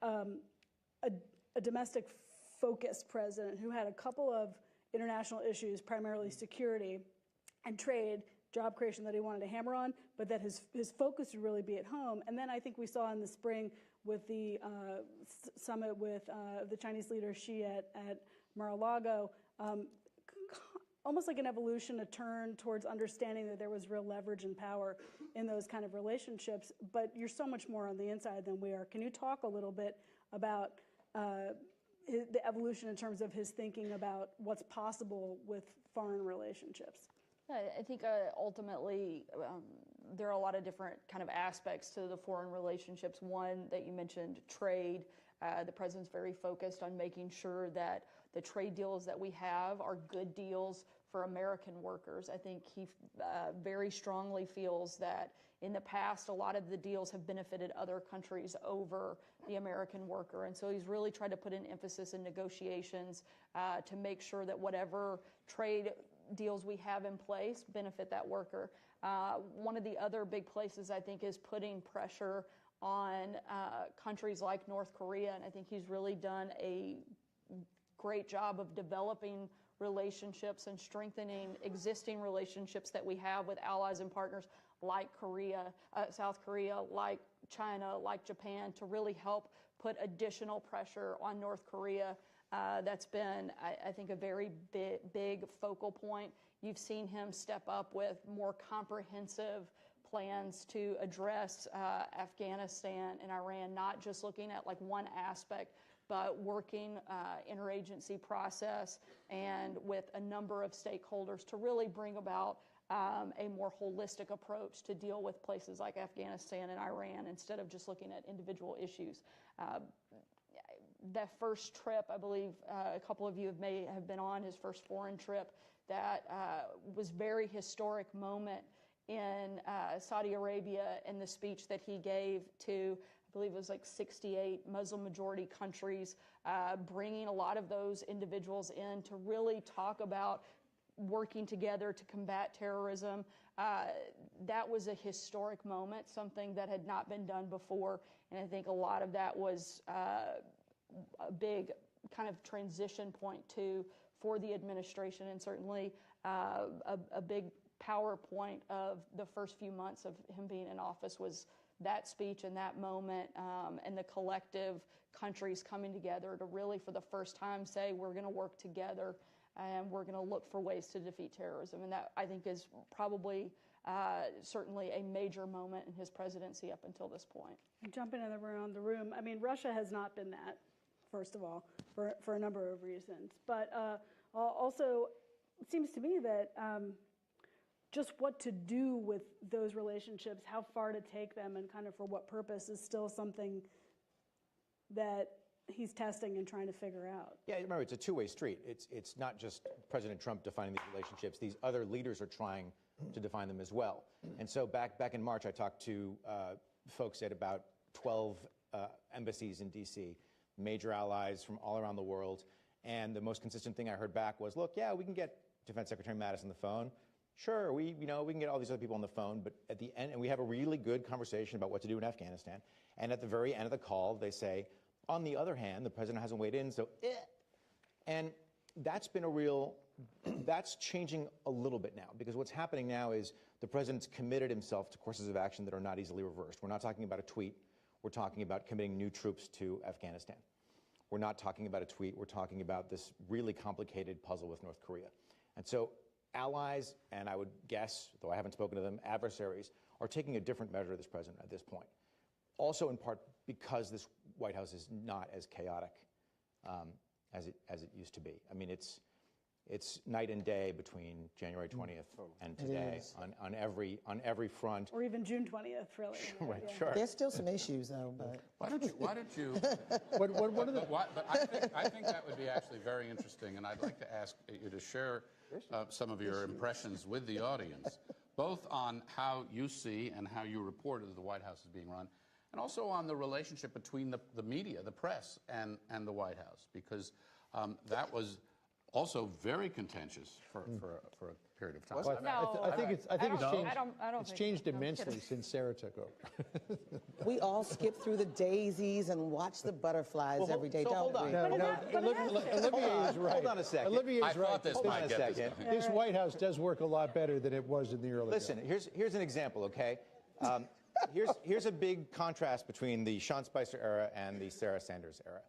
a domestic-focused president who had a couple of international issues, primarily security and trade, job creation that he wanted to hammer on, but that his focus would really be at home. And then I think we saw in the spring with the summit with the Chinese leader Xi at Mar-a-Lago, almost like an evolution, a turn towards understanding that there was real leverage and power in those kind of relationships. But you're so much more on the inside than we are. Can you talk a little bit about the evolution in terms of his thinking about what's possible with foreign relationships? I think ultimately there are a lot of different kind of aspects to the foreign relationships. One that you mentioned, trade. The president's very focused on making sure that the trade deals that we have are good deals for American workers. I think he very strongly feels that in the past, a lot of the deals have benefited other countries over the American worker. And so he's really tried to put an emphasis in negotiations to make sure that whatever trade deals we have in place benefit that worker. One of the other big places, I think, is putting pressure on countries like North Korea. And I think he's really done a great job of developing relationships and strengthening existing relationships that we have with allies and partners like South Korea, like China, like Japan, to really help put additional pressure on North Korea. That's been, I think, a very big focal point. You've seen him step up with more comprehensive plans to address Afghanistan and Iran, not just looking at like one aspect, but working interagency process and with a number of stakeholders to really bring about a more holistic approach to deal with places like Afghanistan and Iran instead of just looking at individual issues. That first trip, I believe a couple of you may have been on his first foreign trip, that was very historic moment in Saudi Arabia and the speech that he gave to, I believe it was like 68 Muslim majority countries, bringing a lot of those individuals in to really talk about working together to combat terrorism. That was a historic moment, something that had not been done before. And I think a lot of that was a big kind of transition point for the administration, and certainly a big PowerPoint of the first few months of him being in office was that speech and that moment, and the collective countries coming together to really for the first time say we're going to work together and we're going to look for ways to defeat terrorism. And that, I think, is probably certainly a major moment in his presidency up until this point. Jumping around the room, I mean, Russia has not been that, first of all, for a number of reasons. But also, it seems to me that just what to do with those relationships, how far to take them, and kind of for what purpose is still something that he's testing and trying to figure out. Yeah, remember, it's a two-way street. It's not just President Trump defining these relationships. These other leaders are trying to define them as well. And so back in March, I talked to folks at about 12 embassies in D.C., major allies from all around the world. And the most consistent thing I heard back was, look, yeah, we can get Defense Secretary Mattis on the phone. Sure, we can get all these other people on the phone, but at the end, and we have a really good conversation about what to do in Afghanistan. And at the very end of the call, they say, on the other hand, the president hasn't weighed in, so And that's been that's changing a little bit now, because what's happening now is the president's committed himself to courses of action that are not easily reversed. We're not talking about a tweet. We're talking about committing new troops to Afghanistan. We're not talking about a tweet. We're talking about this really complicated puzzle with North Korea. And so allies, and I would guess, though I haven't spoken to them, adversaries, are taking a different measure of this president at this point. Also in part because this White House is not as chaotic as it used to be. I mean, it's night and day between January 20th and today on every front. Or even June 20th, really. Right, Yeah. sure. There's still some issues, though, but Why don't you? But I think that would be actually very interesting, and I'd like to ask you to share some of your impressions with the audience, both on how you see and how you report as the White House is being run, and also on the relationship between the media, the press, and the White House, because that was also very contentious for a period of time. Well, I think it's changed. I don't It's think changed so. No, I'm immensely kidding. since Sarah took over. we all skip through the daisies and watch the butterflies Well, every day, so don't hold on. we? Olivier is right. Hold on a second. Olivier I is right. thought this Hold on might a get this second. going. This White House does work a lot better than it was in the early Listen, days. here's an example, okay? Here's a big contrast between the Sean Spicer era and the Sarah Sanders era.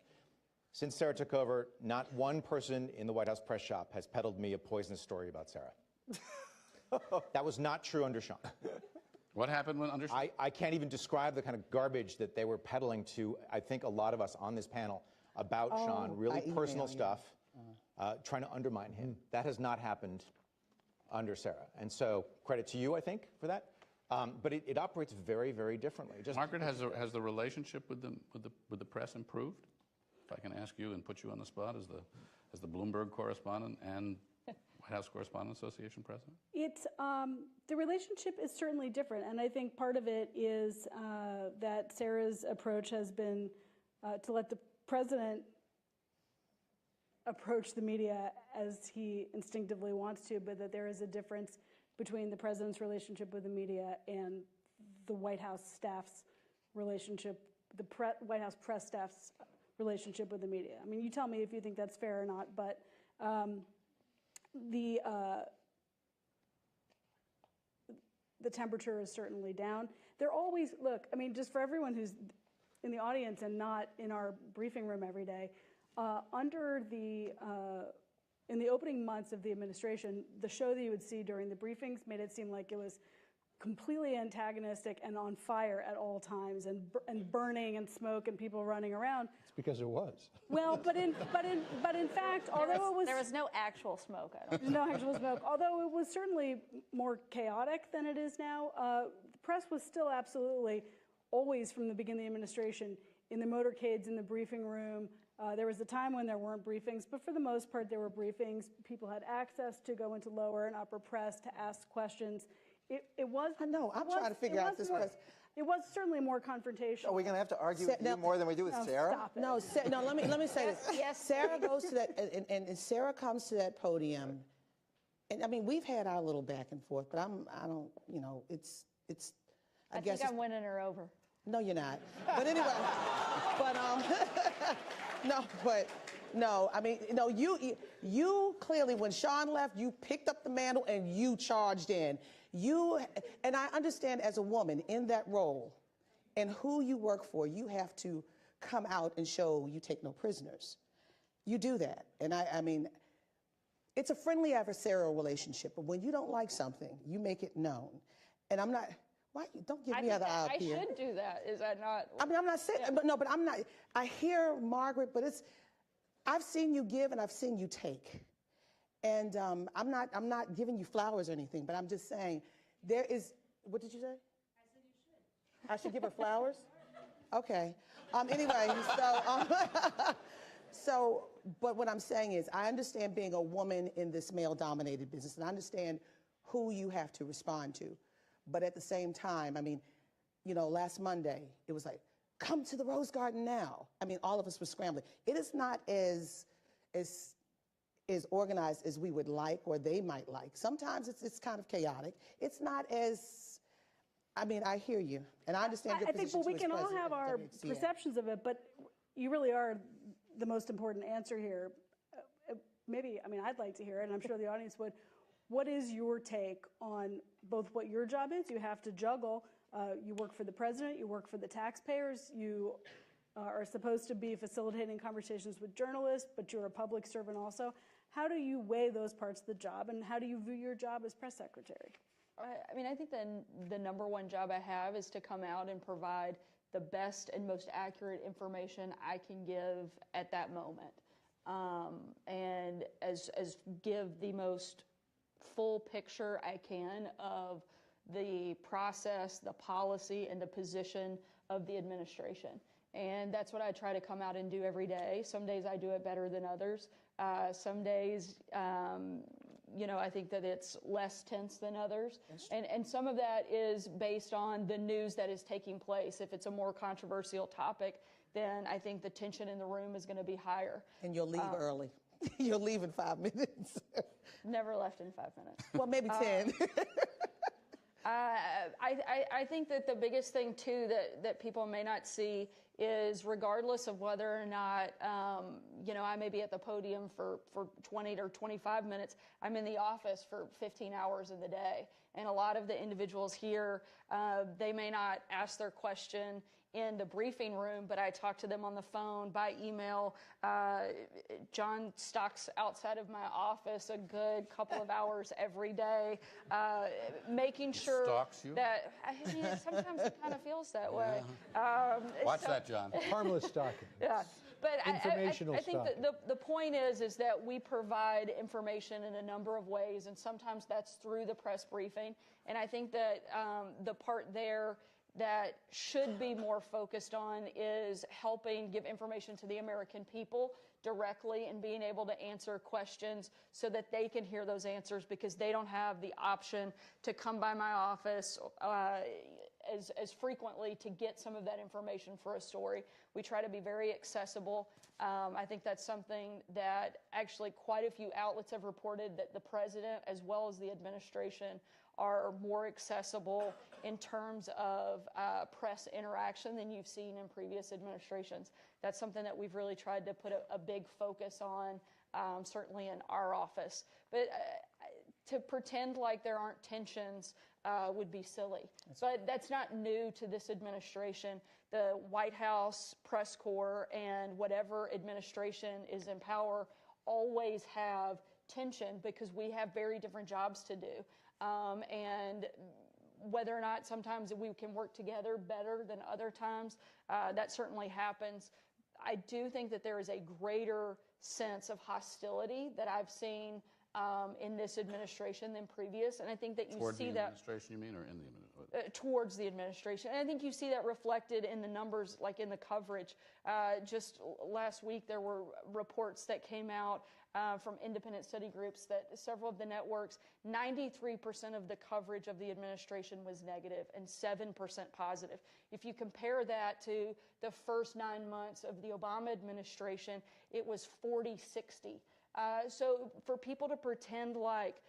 Since Sarah took over, not one person in the White House press shop has peddled me a poisonous story about Sarah. That was not true under Sean. What happened when under? I can't even describe the kind of garbage that they were peddling to, I think, a lot of us on this panel about Sean, really by personal email, yeah. stuff, trying to undermine him. That has not happened under Sarah. And so credit to you, I think, for that. But it operates very, very differently. Margaret, has the relationship with the press improved? If I can ask you and put you on the spot as the Bloomberg correspondent and White House Correspondent Association president? It's the relationship is certainly different, and I think part of it is that Sarah's approach has been to let the president approach the media as he instinctively wants to, but that there is a difference between the president's relationship with the media and the White House staff's relationship, the White House press staff's relationship with the media. I mean, you tell me if you think that's fair or not, but the temperature is certainly down. They're always, look, I mean, just for everyone who's in the audience and not in our briefing room every day, in the opening months of the administration, the show that you would see during the briefings made it seem like it was completely antagonistic and on fire at all times, and burning and smoke and people running around. It's because it was. Well, but in fact, although There was no actual smoke, I don't there's no actual smoke, although it was certainly more chaotic than it is now, the press was still absolutely always from the beginning of the administration in the motorcades, in the briefing room. There was a time when there weren't briefings, but for the most part there were briefings. People had access to go into lower and upper press to ask questions. It was. I know. I'm trying to figure out this press. It was certainly more confrontational. Are we going to have to argue with you more than we do with Sarah? Stop it. No, let me say this. Yes. Sarah goes to that, and Sarah comes to that podium, and I mean, we've had our little back and forth, but I don't, you know, it's. I guess think I'm winning her over. No, you're not. But anyway, no, I mean, no, you clearly, when Sean left, you picked up the mantle and you charged in. And I understand as a woman in that role and who you work for, you have to come out and show you take no prisoners. You do that. And I mean, it's a friendly adversarial relationship, but when you don't like something, you make it known. And I'm not, don't give me the eye up here. I should do that. Is that not? I mean, I'm not saying, but I'm not, I hear Margaret, but I've seen you give and I've seen you take. And I'm not giving you flowers or anything, but I'm just saying there is, what did you say? I said you should. I should give her flowers? Okay. Anyway, but what I'm saying is I understand being a woman in this male-dominated business, and I understand who you have to respond to. But at the same time, I mean, you know, last Monday, it was like, come to the Rose Garden now. I mean, all of us were scrambling. It is not as organized as we would like or they might like. Sometimes it's kind of chaotic. It's not as, I mean, I hear you, and I understand your I think, position well, we too, can as all president have of our WCA. perceptions of it, but you really are the most important answer here. Maybe, I mean, I'd like to hear it, and I'm sure the audience would. What is your take on both what your job is? You have to juggle. You work for the president, you work for the taxpayers, you are supposed to be facilitating conversations with journalists, but you're a public servant also. How do you weigh those parts of the job, and how do you view your job as press secretary? I mean, I think the number one job I have is to come out and provide the best and most accurate information I can give at that moment. and as give the most full picture I can of the process, the policy, and the position of the administration. And that's what I try to come out and do every day. Some days I do it better than others. Some days, I think that it's less tense than others. And some of that is based on the news that is taking place. If it's a more controversial topic, then I think the tension in the room is going to be higher. And you'll leave early. You'll leave in 5 minutes. Never left in 5 minutes. Well, maybe 10. I think that the biggest thing, too, that people may not see is regardless of whether or not, I may be at the podium for 20 or 25 minutes, I'm in the office for 15 hours in the day. And a lot of the individuals here, they may not ask their question in the briefing room, but I talk to them on the phone, by email. John stalks outside of my office a good couple of hours every day, making sure stalks you? that, sometimes it kind of feels that way. Watch that, John. Harmless stalking. Yeah. But Informational I think stalking. that the point is that we provide information in a number of ways, and sometimes that's through the press briefing. And I think that the part there that should be more focused on is helping give information to the American people directly and being able to answer questions so that they can hear those answers, because they don't have the option to come by my office as frequently to get some of that information for a story. We try to be very accessible. I think that's something that actually quite a few outlets have reported, that the president as well as the administration are more accessible in terms of press interaction than you've seen in previous administrations. That's something that we've really tried to put a big focus on, certainly in our office. But to pretend like there aren't tensions would be silly. But that's not new to this administration. The White House, press corps, and whatever administration is in power always have tension, because we have very different jobs to do. And whether or not sometimes we can work together better than other times, that certainly happens. I do think that there is a greater sense of hostility that I've seen in this administration than previous, and I think that you Toward see the that administration, you mean, or in the administration? towards the administration. And I think you see that reflected in the numbers, like in the coverage. Just last week, there were reports that came out from independent study groups that several of the networks, 93% of the coverage of the administration was negative and 7% positive. If you compare that to the first 9 months of the Obama administration, it was 40-60. So for people to pretend like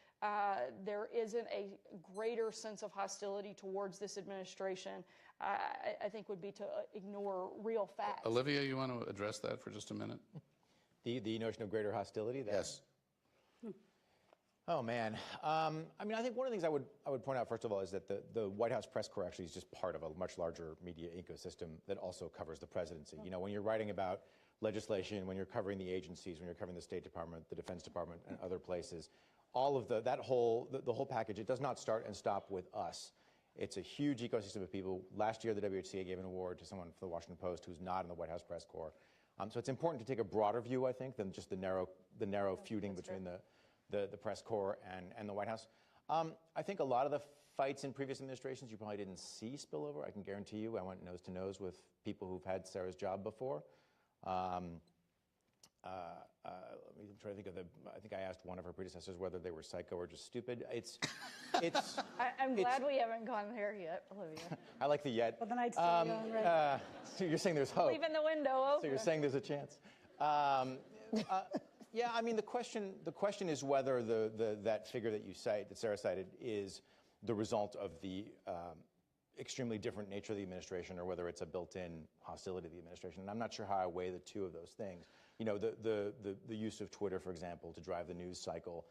there isn't a greater sense of hostility towards this administration, I think would be to ignore real facts. Olivia, you want to address that for just a minute? The notion of greater hostility? Yes. Oh, man. I think one of the things I would point out, first of all, is that the White House press corps actually is just part of a much larger media ecosystem that also covers the presidency. You know, when you're writing about legislation, when you're covering the agencies, when you're covering the State Department, the Defense Department, and other places, all of the whole package, it does not start and stop with us. It's a huge ecosystem of people. Last year, the WHCA gave an award to someone for the Washington Post who's not in the White House press corps. So it's important to take a broader view, I think, than just the narrow feuding between the press corps and the White House. I think a lot of the fights in previous administrations you probably didn't see spill over. I can guarantee you I went nose to nose with people who've had Sarah's job before. Let me try to think of I think I asked one of her predecessors whether they were psycho or just stupid. I'm glad we haven't gone there yet, Olivia. I like the yet. But the night's still young, right? So you're saying there's hope. Leaving the window open. So you're saying there's a chance. Yeah, I mean, the question is whether that figure that you cite, that Sarah cited, is the result of the extremely different nature of the administration, or whether it's a built-in hostility to the administration. And I'm not sure how I weigh the two of those things. You know, the use of Twitter, for example, to drive the news cycle.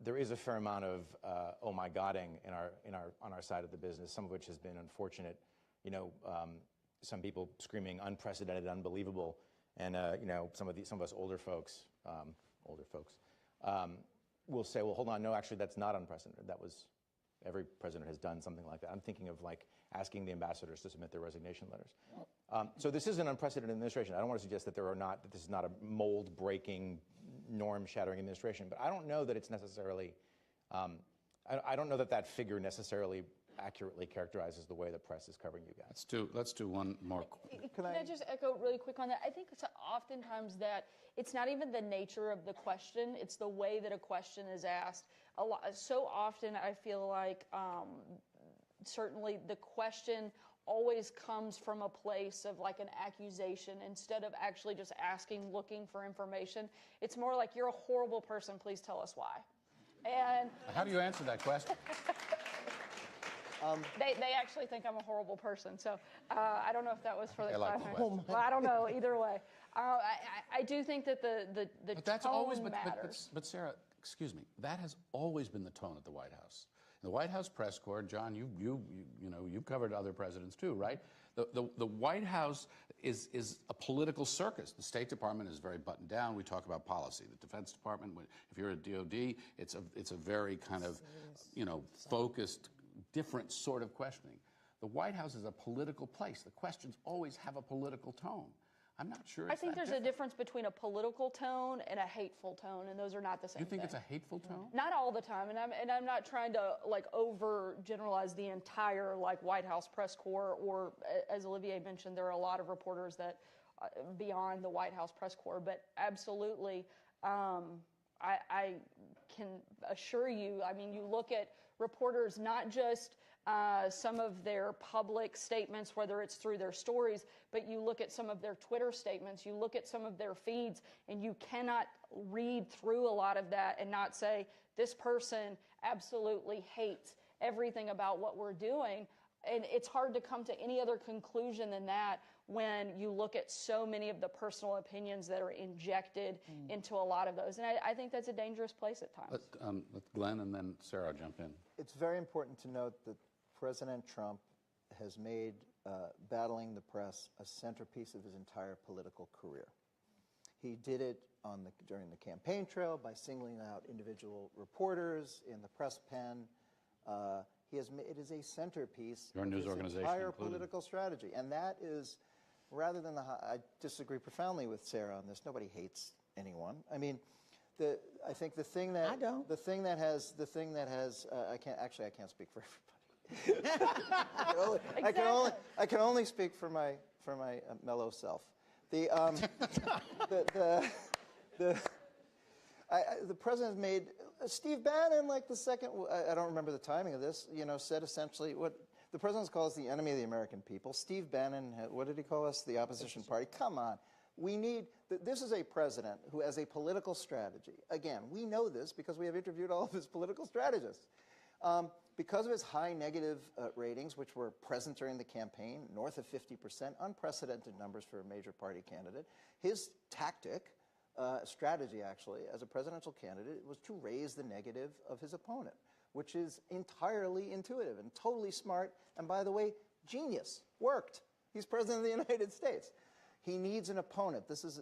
There is a fair amount of oh my godding on our side of the business, some of which has been unfortunate. You know, some people screaming unprecedented, unbelievable, and you know, some of us older folks will say, well, hold on, no, actually, that's not unprecedented. That was Every president has done something like that. I'm thinking of like asking the ambassadors to submit their resignation letters. So this is an unprecedented administration. I don't want to suggest that that this is not a mold-breaking, norm-shattering administration, but I don't know that it's necessarily, I don't know that that figure necessarily accurately characterizes the way the press is covering you guys. Let's do one more. Can I just echo really quick on that? I think it's oftentimes that it's not even the nature of the question, it's the way that a question is asked. So often I feel like certainly the question always comes from a place of like an accusation instead of actually just asking, looking for information. It's more like, you're a horrible person, please tell us why. And How do you answer that question? they actually think I'm a horrible person. So I don't know if that was for the They like the question. question. Well, I don't know, either way. I do think that the But that's tone always, matters. but Sarah, excuse me, that has always been the tone at the White House. The White House press corps, John, you've covered other presidents too, right? The White House is a political circus. The State Department is very buttoned down. We talk about policy. The Defense Department, if you're a DOD, it's a very kind of, focused, different sort of questioning. The White House is a political place. The questions always have a political tone. I'm not sure. I think there's a difference between a political tone and a hateful tone, and those are not the same You think thing. it's a hateful tone? Not all the time, and I'm not trying to like over generalize the entire like White House press corps, or as Olivier mentioned, there are a lot of reporters that beyond the White House press corps, but absolutely, I can assure you. I mean, you look at reporters, not just some of their public statements, whether it's through their stories, but you look at some of their Twitter statements, you look at some of their feeds, and you cannot read through a lot of that and not say, this person absolutely hates everything about what we're doing. And it's hard to come to any other conclusion than that when you look at so many of the personal opinions that are injected into a lot of those. And I think that's a dangerous place at times. Let Glenn and then Sarah jump in. It's very important to note that President Trump has made battling the press a centerpiece of his entire political career. He did it during the campaign trail by singling out individual reporters in the press pen. It is a centerpiece Your of news his organization entire included. political strategy. And that is, rather than I disagree profoundly with Sarah on this. Nobody hates anyone. I mean, I think the thing that I don't. the thing that has I can't speak for everybody. I can only speak for my mellow self. The president made Steve Bannon, like the second. I don't remember the timing of this. Said essentially what the president calls the enemy of the American people. Steve Bannon, what did he call us? The opposition party. Come on. This is a president who has a political strategy. Again, we know this because we have interviewed all of his political strategists. Because of his high negative ratings, which were present during the campaign, north of 50%, unprecedented numbers for a major party candidate, his strategy actually, as a presidential candidate, was to raise the negative of his opponent, which is entirely intuitive and totally smart, and by the way, genius. Worked. He's president of the United States. He needs an opponent. This is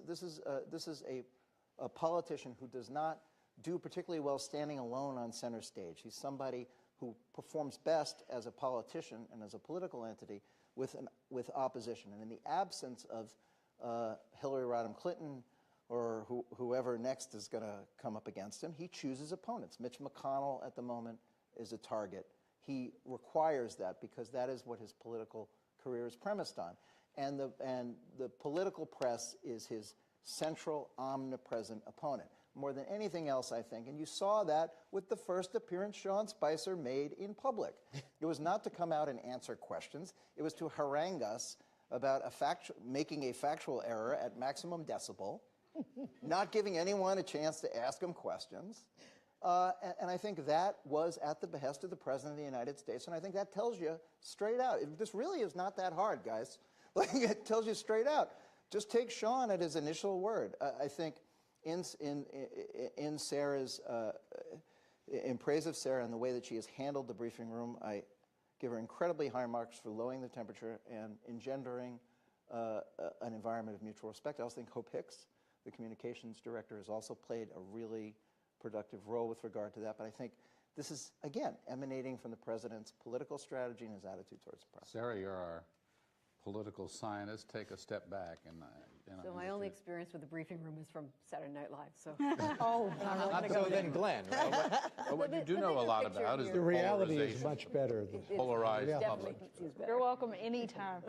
a politician who does not do particularly well standing alone on center stage. He's somebody who performs best as a politician and as a political entity with opposition. And in the absence of Hillary Rodham Clinton or whoever next is going to come up against him, he chooses opponents. Mitch McConnell at the moment is a target. He requires that because that is what his political career is premised on. And the political press is his central, omnipresent opponent. More than anything else, I think. And you saw that with the first appearance Sean Spicer made in public. It was not to come out and answer questions. It was to harangue us about making a factual error at maximum decibel, not giving anyone a chance to ask him questions. And I think that was at the behest of the President of the United States. And I think that tells you straight out. This really is not that hard, guys. Like, it tells you straight out. Just take Sean at his initial word. I think in Sarah's, in praise of Sarah and the way that she has handled the briefing room, I give her incredibly high marks for lowering the temperature and engendering an environment of mutual respect. I also think Hope Hicks, the communications director, has also played a really productive role with regard to that. But I think This is, again, emanating from the president's political strategy and his attitude towards the press. Sarah, you're our political scientist. Take a step back. So my only experience with the briefing room is from Saturday Night Live. So Not so then Glenn, right? But what you do the know a bigger lot picture about is here- the The reality is polarization. much better than Polarized Yeah. public. definitely seems better. You're welcome anytime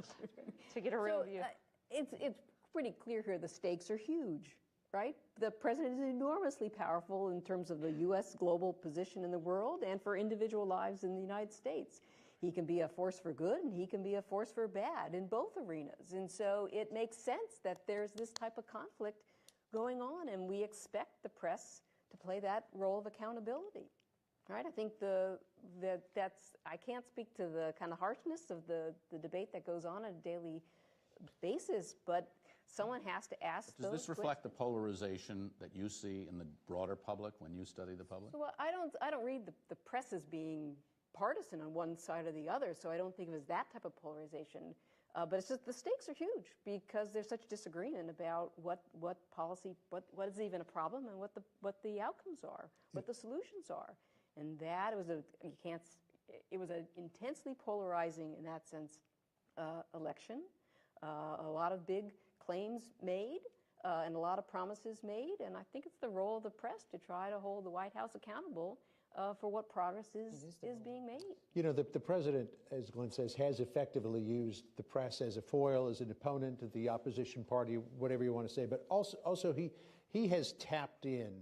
to get a real view. It's pretty clear here the stakes are huge, right? The president is enormously powerful in terms of the U.S. global position in the world and for individual lives in the United States. He can be a force for good and he can be a force for bad in both arenas. And so it makes sense that there's this type of conflict going on, and we expect the press to play that role of accountability. Right, I think I can't speak to the kind of harshness of the debate that goes on a daily basis, but someone has to ask Does this reflect the polarization that you see in the broader public when you study the public? Well, I don't read the press as being partisan on one side or the other, so I don't think of it as that type of polarization. But it's just the stakes are huge because there's such disagreement about what policy, what is even a problem, and what the outcomes are, what the solutions are, and that was it was an intensely polarizing in that sense election. A lot of big claims made and a lot of promises made, and I think it's the role of the press to try to hold the White House accountable for what progress is being made. You know, the president, as Glenn says, has effectively used the press as a foil, as an opponent of the opposition party, whatever you want to say. But also he has tapped in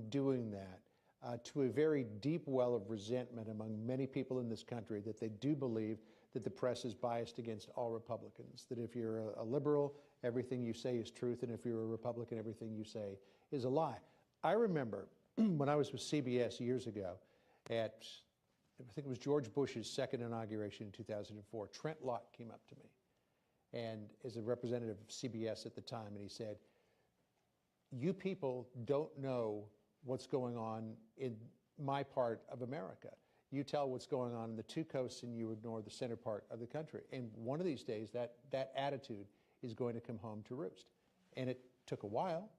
doing that to a very deep well of resentment among many people in this country that they do believe that the press is biased against all Republicans, that if you're a liberal, everything you say is truth, and if you're a Republican, everything you say is a lie. I remember when I was with CBS years ago at, I think it was George Bush's second inauguration in 2004, Trent Lott came up to me, and as a representative of CBS at the time, and he said, "You people don't know what's going on in my part of America. You tell what's going on in the two coasts and you ignore the center part of the country. And one of these days, that attitude is going to come home to roost." And it took a while,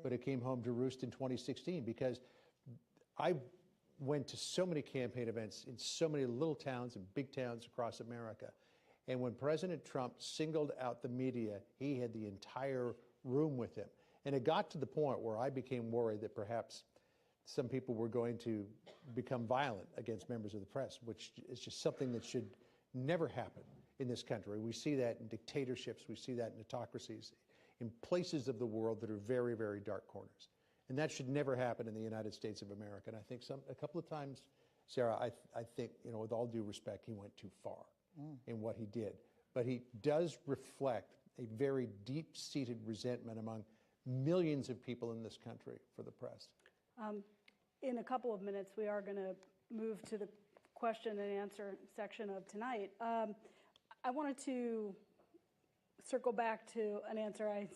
but it came home to roost in 2016 because I went to so many campaign events in so many little towns and big towns across America. And when President Trump singled out the media, he had the entire room with him. And it got to the point where I became worried that perhaps some people were going to become violent against members of the press, which is just something that should never happen in this country. We see that in dictatorships, we see that in autocracies, in places of the world that are very, very dark corners. And that should never happen in the United States of America. And I think a couple of times, Sarah, I think, you know, with all due respect, he went too far in what he did. But he does reflect a very deep-seated resentment among millions of people in this country for the press. In a couple of minutes, we are going to move to the question and answer section of tonight. I wanted to circle back to an answer I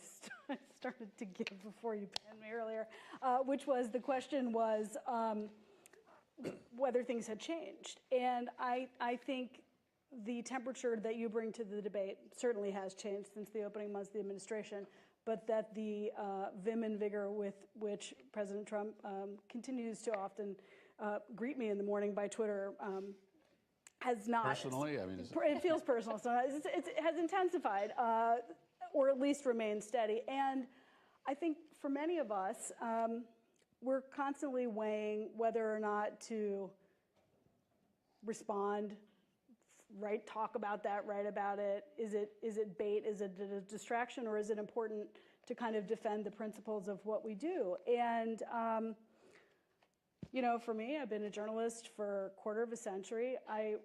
started to give before you panned me earlier, which was the question was whether things had changed. And I think the temperature that you bring to the debate certainly has changed since the opening months of the administration, but that the vim and vigor with which President Trump continues to often greet me in the morning by Twitter has not. Personally? I mean, It feels personal. So it has intensified, or at least remained steady. And I think for many of us, we're constantly weighing whether or not to respond, talk about that, write about it. Is it bait? Is it a distraction? Or is it important to kind of defend the principles of what we do? And, you know, for me, I've been a journalist for a quarter of a century. I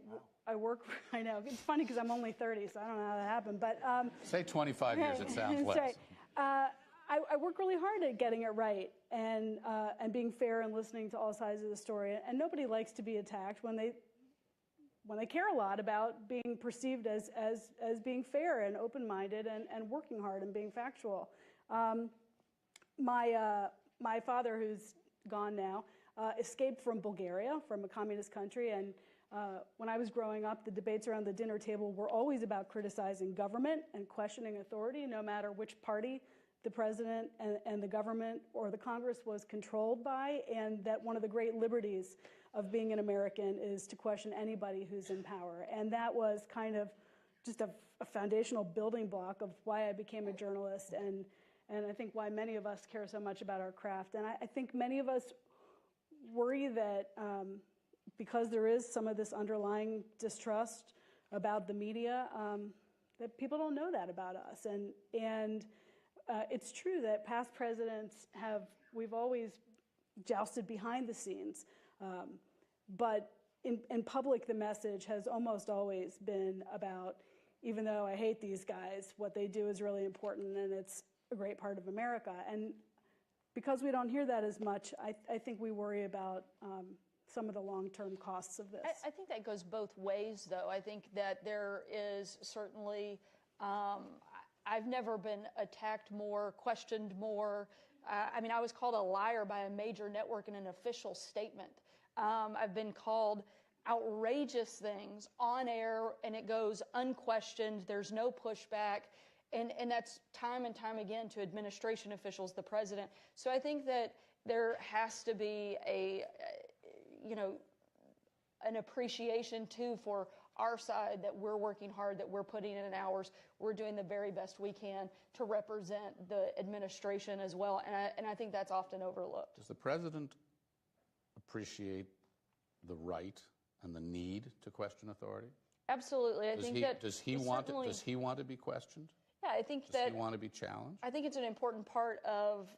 work, I know, it's funny because I'm only 30, so I don't know how that happened. But say 25 years, it sounds less. Right. I work really hard at getting it right and being fair and listening to all sides of the story. And nobody likes to be attacked when they care a lot about being perceived as being fair and open-minded and working hard and being factual. My father, who's gone now, escaped from Bulgaria, from a communist country, and when I was growing up, the debates around the dinner table were always about criticizing government and questioning authority, no matter which party the president and the government or the Congress was controlled by, and that one of the great liberties of being an American is to question anybody who's in power. And that was kind of just a foundational building block of why I became a journalist, and I think why many of us care so much about our craft. And I think many of us worry that because there is some of this underlying distrust about the media, that people don't know that about us. And it's true that past presidents we've always jousted behind the scenes, but in public the message has almost always been about, even though I hate these guys, what they do is really important and it's a great part of America. And because we don't hear that as much, I think we worry about some of the long-term costs of this. I think that goes both ways, though. I think that there is certainly, I've never been attacked more, questioned more. I mean, I was called a liar by a major network in an official statement. I've been called outrageous things on air, and it goes unquestioned. There's no pushback. And that's time and time again to administration officials, the president. So I think that there has to be an appreciation too for our side, that we're working hard, that we're putting in hours, we're doing the very best we can to represent the administration as well. And I think that's often overlooked. Does the president appreciate the right and the need to question authority? Absolutely. Does he want to be questioned? Yeah, I think Does he want to be challenged? I think it's an important part of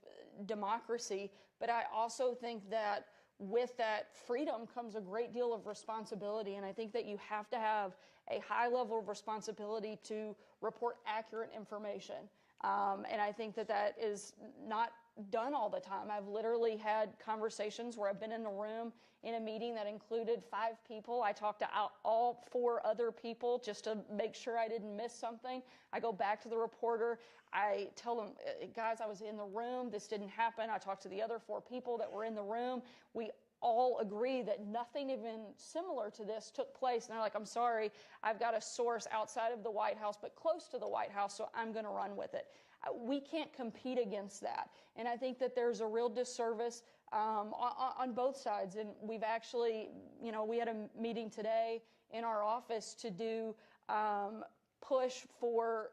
democracy, but I also think that with that freedom comes a great deal of responsibility, and I think that you have to have a high level of responsibility to report accurate information. And I think that is not done all the time. I've literally had conversations where I've been in a room in a meeting that included 5 people. I talked to all 4 other people just to make sure I didn't miss something. I go back to the reporter. I tell them, guys, I was in the room. This didn't happen. I talked to the other 4 people that were in the room. We all agree that nothing even similar to this took place. And they're like, I'm sorry, I've got a source outside of the White House, but close to the White House, so I'm going to run with it. We can't compete against that. And I think that there's a real disservice on both sides. And we've actually, we had a meeting today in our office to do push for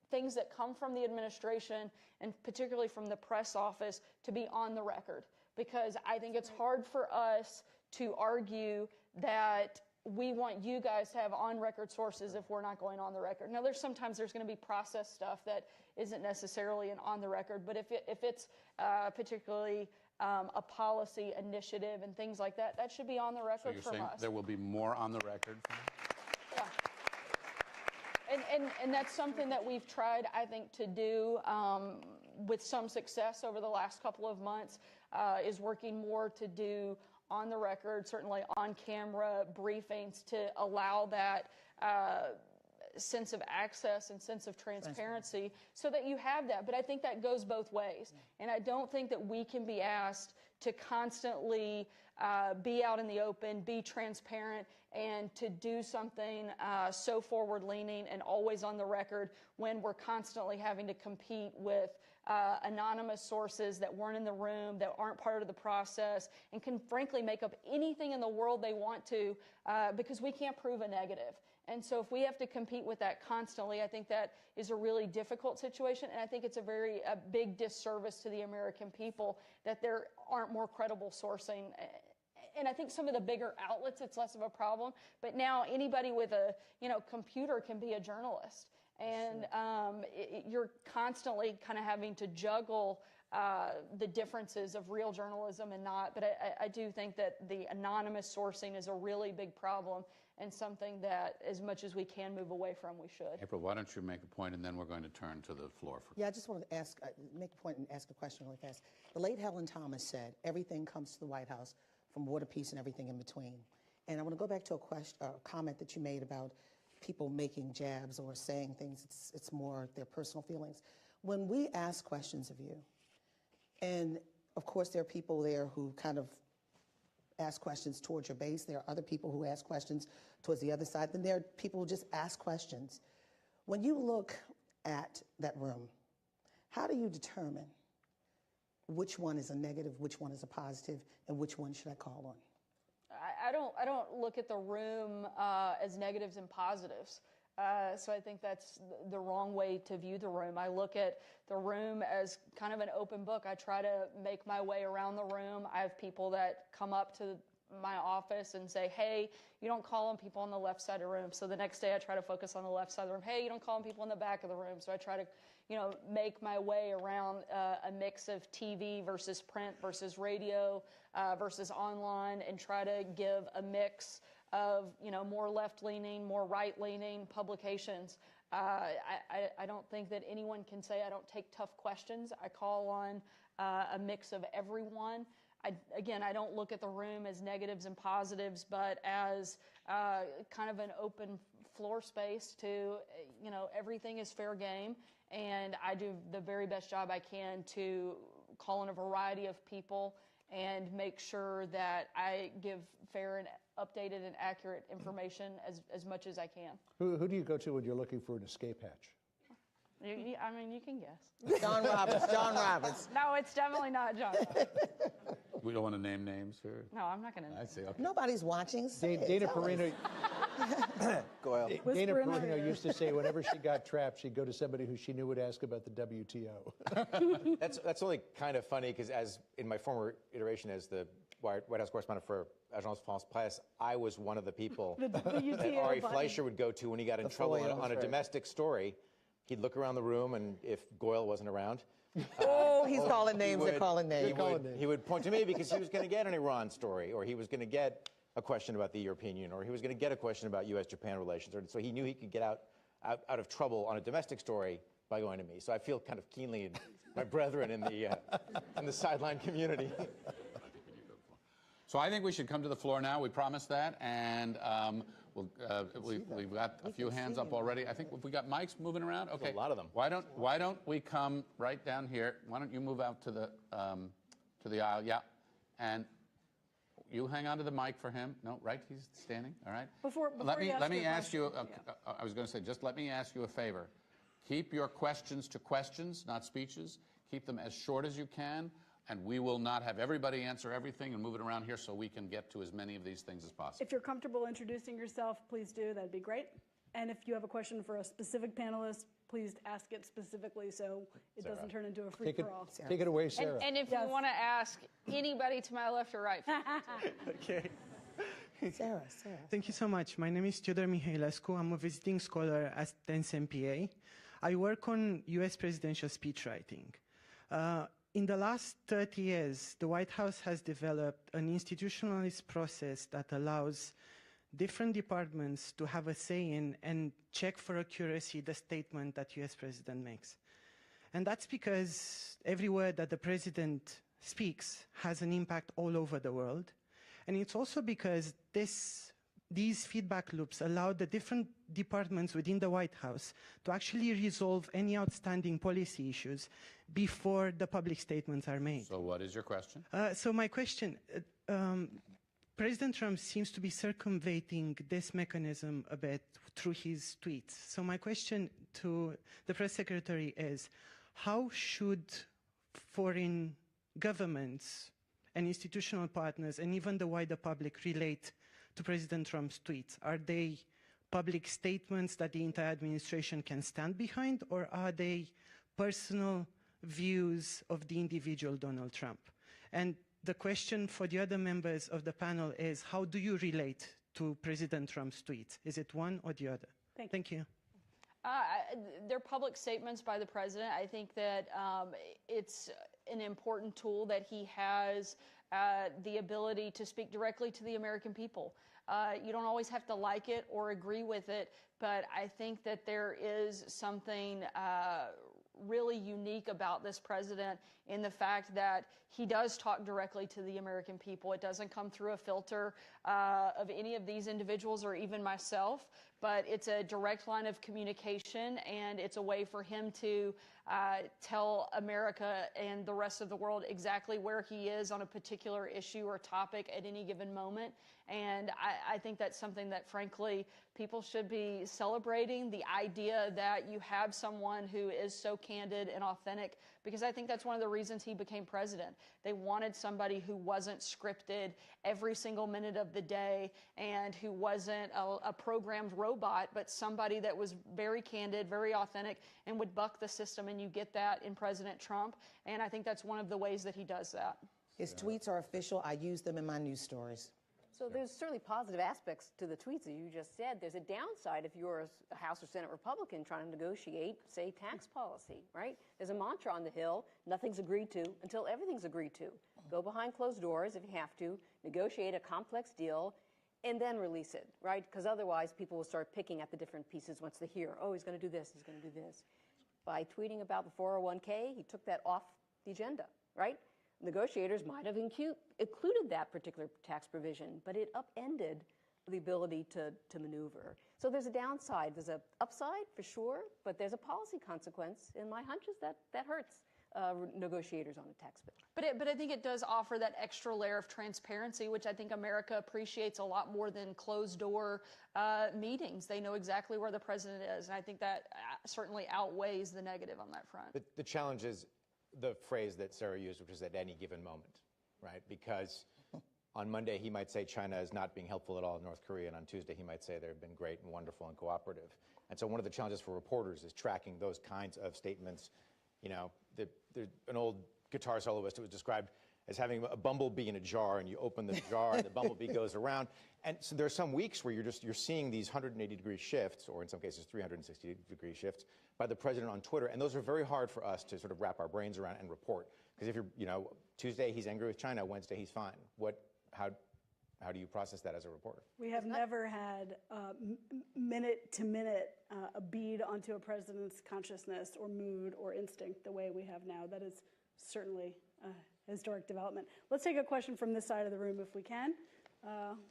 things that come from the administration and particularly from the press office to be on the record. Because I think it's hard for us to argue that we want you guys to have on-record sources if we're not going on the record. Now, sometimes there's going to be process stuff that isn't necessarily an on-the-record, but if it's particularly a policy initiative and things like that, that should be on the record so from you're saying us. There will be more on the record? Yeah. And that's something that we've tried, I think, to do with some success over the last couple of months, is working more to do on the record, certainly on camera briefings to allow that sense of access and sense of transparency so that you have that. But I think that goes both ways. And I don't think that we can be asked to constantly be out in the open, be transparent, and to do something so forward-leaning and always on the record when we're constantly having to compete with anonymous sources that weren't in the room, that aren't part of the process, and can frankly make up anything in the world they want to because we can't prove a negative. And so if we have to compete with that constantly, I think that is a really difficult situation, and I think it's a big disservice to the American people that there aren't more credible sourcing. And I think some of the bigger outlets, it's less of a problem, but now anybody with a computer can be a journalist. And you're constantly kind of having to juggle the differences of real journalism and not. But I do think that the anonymous sourcing is a really big problem and something that, as much as we can move away from, we should. April, why don't you make a point, and then we're going to turn to the floor. Yeah, I just wanted to make a point and ask a question really fast. The late Helen Thomas said, everything comes to the White House, from War, Peace, and everything in between. And I want to go back to a comment that you made about people making jabs or saying things. It's more their personal feelings. When we ask questions of you, and of course there are people there who kind of ask questions towards your base. There are other people who ask questions towards the other side. Then there are people who just ask questions. When you look at that room, how do you determine which one is a negative, which one is a positive, and which one should I call on? I don't look at the room as negatives and positives. So I think that's the wrong way to view the room. I look at the room as kind of an open book. I try to make my way around the room. I have people that come up to my office and say, hey, you don't call on people on the left side of the room. So the next day I try to focus on the left side of the room. Hey, you don't call on people in the back of the room. So I try to, make my way around a mix of TV versus print versus radio versus online, and try to give a mix of, more left-leaning, more right-leaning publications. I don't think that anyone can say I don't take tough questions. I call on a mix of everyone. I don't look at the room as negatives and positives, but as kind of an open floor space to, everything is fair game. And I do the very best job I can to call in a variety of people and make sure that I give fair and updated and accurate information as much as I can. Who do you go to when you're looking for an escape hatch? You can guess. John Roberts. John Roberts. No, it's definitely not John. We don't want to name names here. No, I'm not going to. I see. Okay. Nobody's watching. Say it. Dana Tell us. Perino. Goyle. Dana Whisper in our Perino ear. used to say whenever she got trapped, she'd go to somebody who she knew would ask about the WTO. That's only kind of funny because as in my former iteration as the White House correspondent for Agence France-Presse, I was one of the people The that WTO Ari button. Fleischer would go to when he got in trouble full on a right. domestic story. He'd look around the room, and if Goyle wasn't around, Oh, he's calling names. They're calling names. he would point to me because he was going to get an Iran story, or he was going to get a question about the European Union, or he was going to get a question about U.S.-Japan relations. So he knew he could get out of trouble on a domestic story by going to me. So I feel kind of keenly in my brethren in the sideline community. So I think we should come to the floor now. We promised that, and we've got a few hands up already. I think we got mics moving around. Okay, a lot of them. Why don't we come right down here? Why don't you move out to the aisle? Yeah, and you hang on to the mic for him. No, right? He's standing. All right. Before let you me ask your you. question, I was going to say, just let me ask you a favor. Keep your questions to questions, not speeches. Keep them as short as you can. And we will not have everybody answer everything and move it around here so we can get to as many of these things as possible. If you're comfortable introducing yourself, please do. That'd be great. And if you have a question for a specific panelist, please ask it specifically so it doesn't turn into a free-for-all. Take it away, Sarah. And if Yes. you want to ask anybody to my left or right, Okay. Sarah. Thank you so much. My name is Tudor Mihailescu. I'm a visiting scholar at NCMPA. I work on U.S. presidential speech writing. In the last 30 years, the White House has developed an institutionalized process that allows different departments to have a say in and check for accuracy the statement that U.S. president makes. And that's because every word that the president speaks has an impact all over the world. And it's also because these feedback loops allow the different departments within the White House to actually resolve any outstanding policy issues before the public statements are made. So what is your question? So my question, President Trump seems to be circumventing this mechanism a bit through his tweets. So my question to the press secretary is, how should foreign governments and institutional partners and even the wider public relate to President Trump's tweets? Are they public statements that the entire administration can stand behind, or are they personal views of the individual Donald Trump? And the question for the other members of the panel is, how do you relate to President Trump's tweets? Is it one or the other? Thank you. they're public statements by the president. I think that it's an important tool that he has the ability to speak directly to the American people. You don't always have to like it or agree with it, but I think that there is something really unique about this president in the fact that he does talk directly to the American people. It doesn't come through a filter of any of these individuals or even myself, but it's a direct line of communication, and it's a way for him to tell America and the rest of the world exactly where he is on a particular issue or topic at any given moment. And I think that's something that, frankly, people should be celebrating, the idea that you have someone who is so candid and authentic because I think that's one of the reasons he became president. They wanted somebody who wasn't scripted every single minute of the day and who wasn't a programmed robot, but somebody that was very candid, very authentic, and would buck the system. And you get that in President Trump. And I think that's one of the ways that he does that. His tweets are official. I use them in my news stories. So there's certainly positive aspects to the tweets that you just said. There's a downside if you're a House or Senate Republican trying to negotiate, say, tax policy, right? There's a mantra on the Hill, nothing's agreed to until everything's agreed to. Go behind closed doors if you have to, negotiate a complex deal, and then release it, right? Because otherwise people will start picking at the different pieces once they hear, oh, he's going to do this, he's going to do this. By tweeting about the 401k, he took that off the agenda, right? Negotiators might have included that particular tax provision, but it upended the ability to maneuver. So there's a downside. There's an upside for sure, but there's a policy consequence. And my hunch is that hurts negotiators on a tax bill. But I think it does offer that extra layer of transparency, which I think America appreciates a lot more than closed-door meetings. They know exactly where the president is, and I think that certainly outweighs the negative on that front. The challenge is the phrase that Sarah used, which is at any given moment, right? Because on Monday, he might say China is not being helpful at all in North Korea, and on Tuesday, he might say they've been great and wonderful and cooperative. And so one of the challenges for reporters is tracking those kinds of statements. You know, an old guitar soloist who was described as having a bumblebee in a jar, and you open the jar and the bumblebee goes around. And so there are some weeks where you're seeing these 180-degree shifts, or in some cases 360-degree shifts, by the president on Twitter, and those are very hard for us to sort of wrap our brains around and report. Because if Tuesday he's angry with China, Wednesday he's fine. How do you process that as a reporter? We have never had minute to minute a bead onto a president's consciousness or mood or instinct the way we have now. That is certainly a historic development. Let's take a question from this side of the room if we can.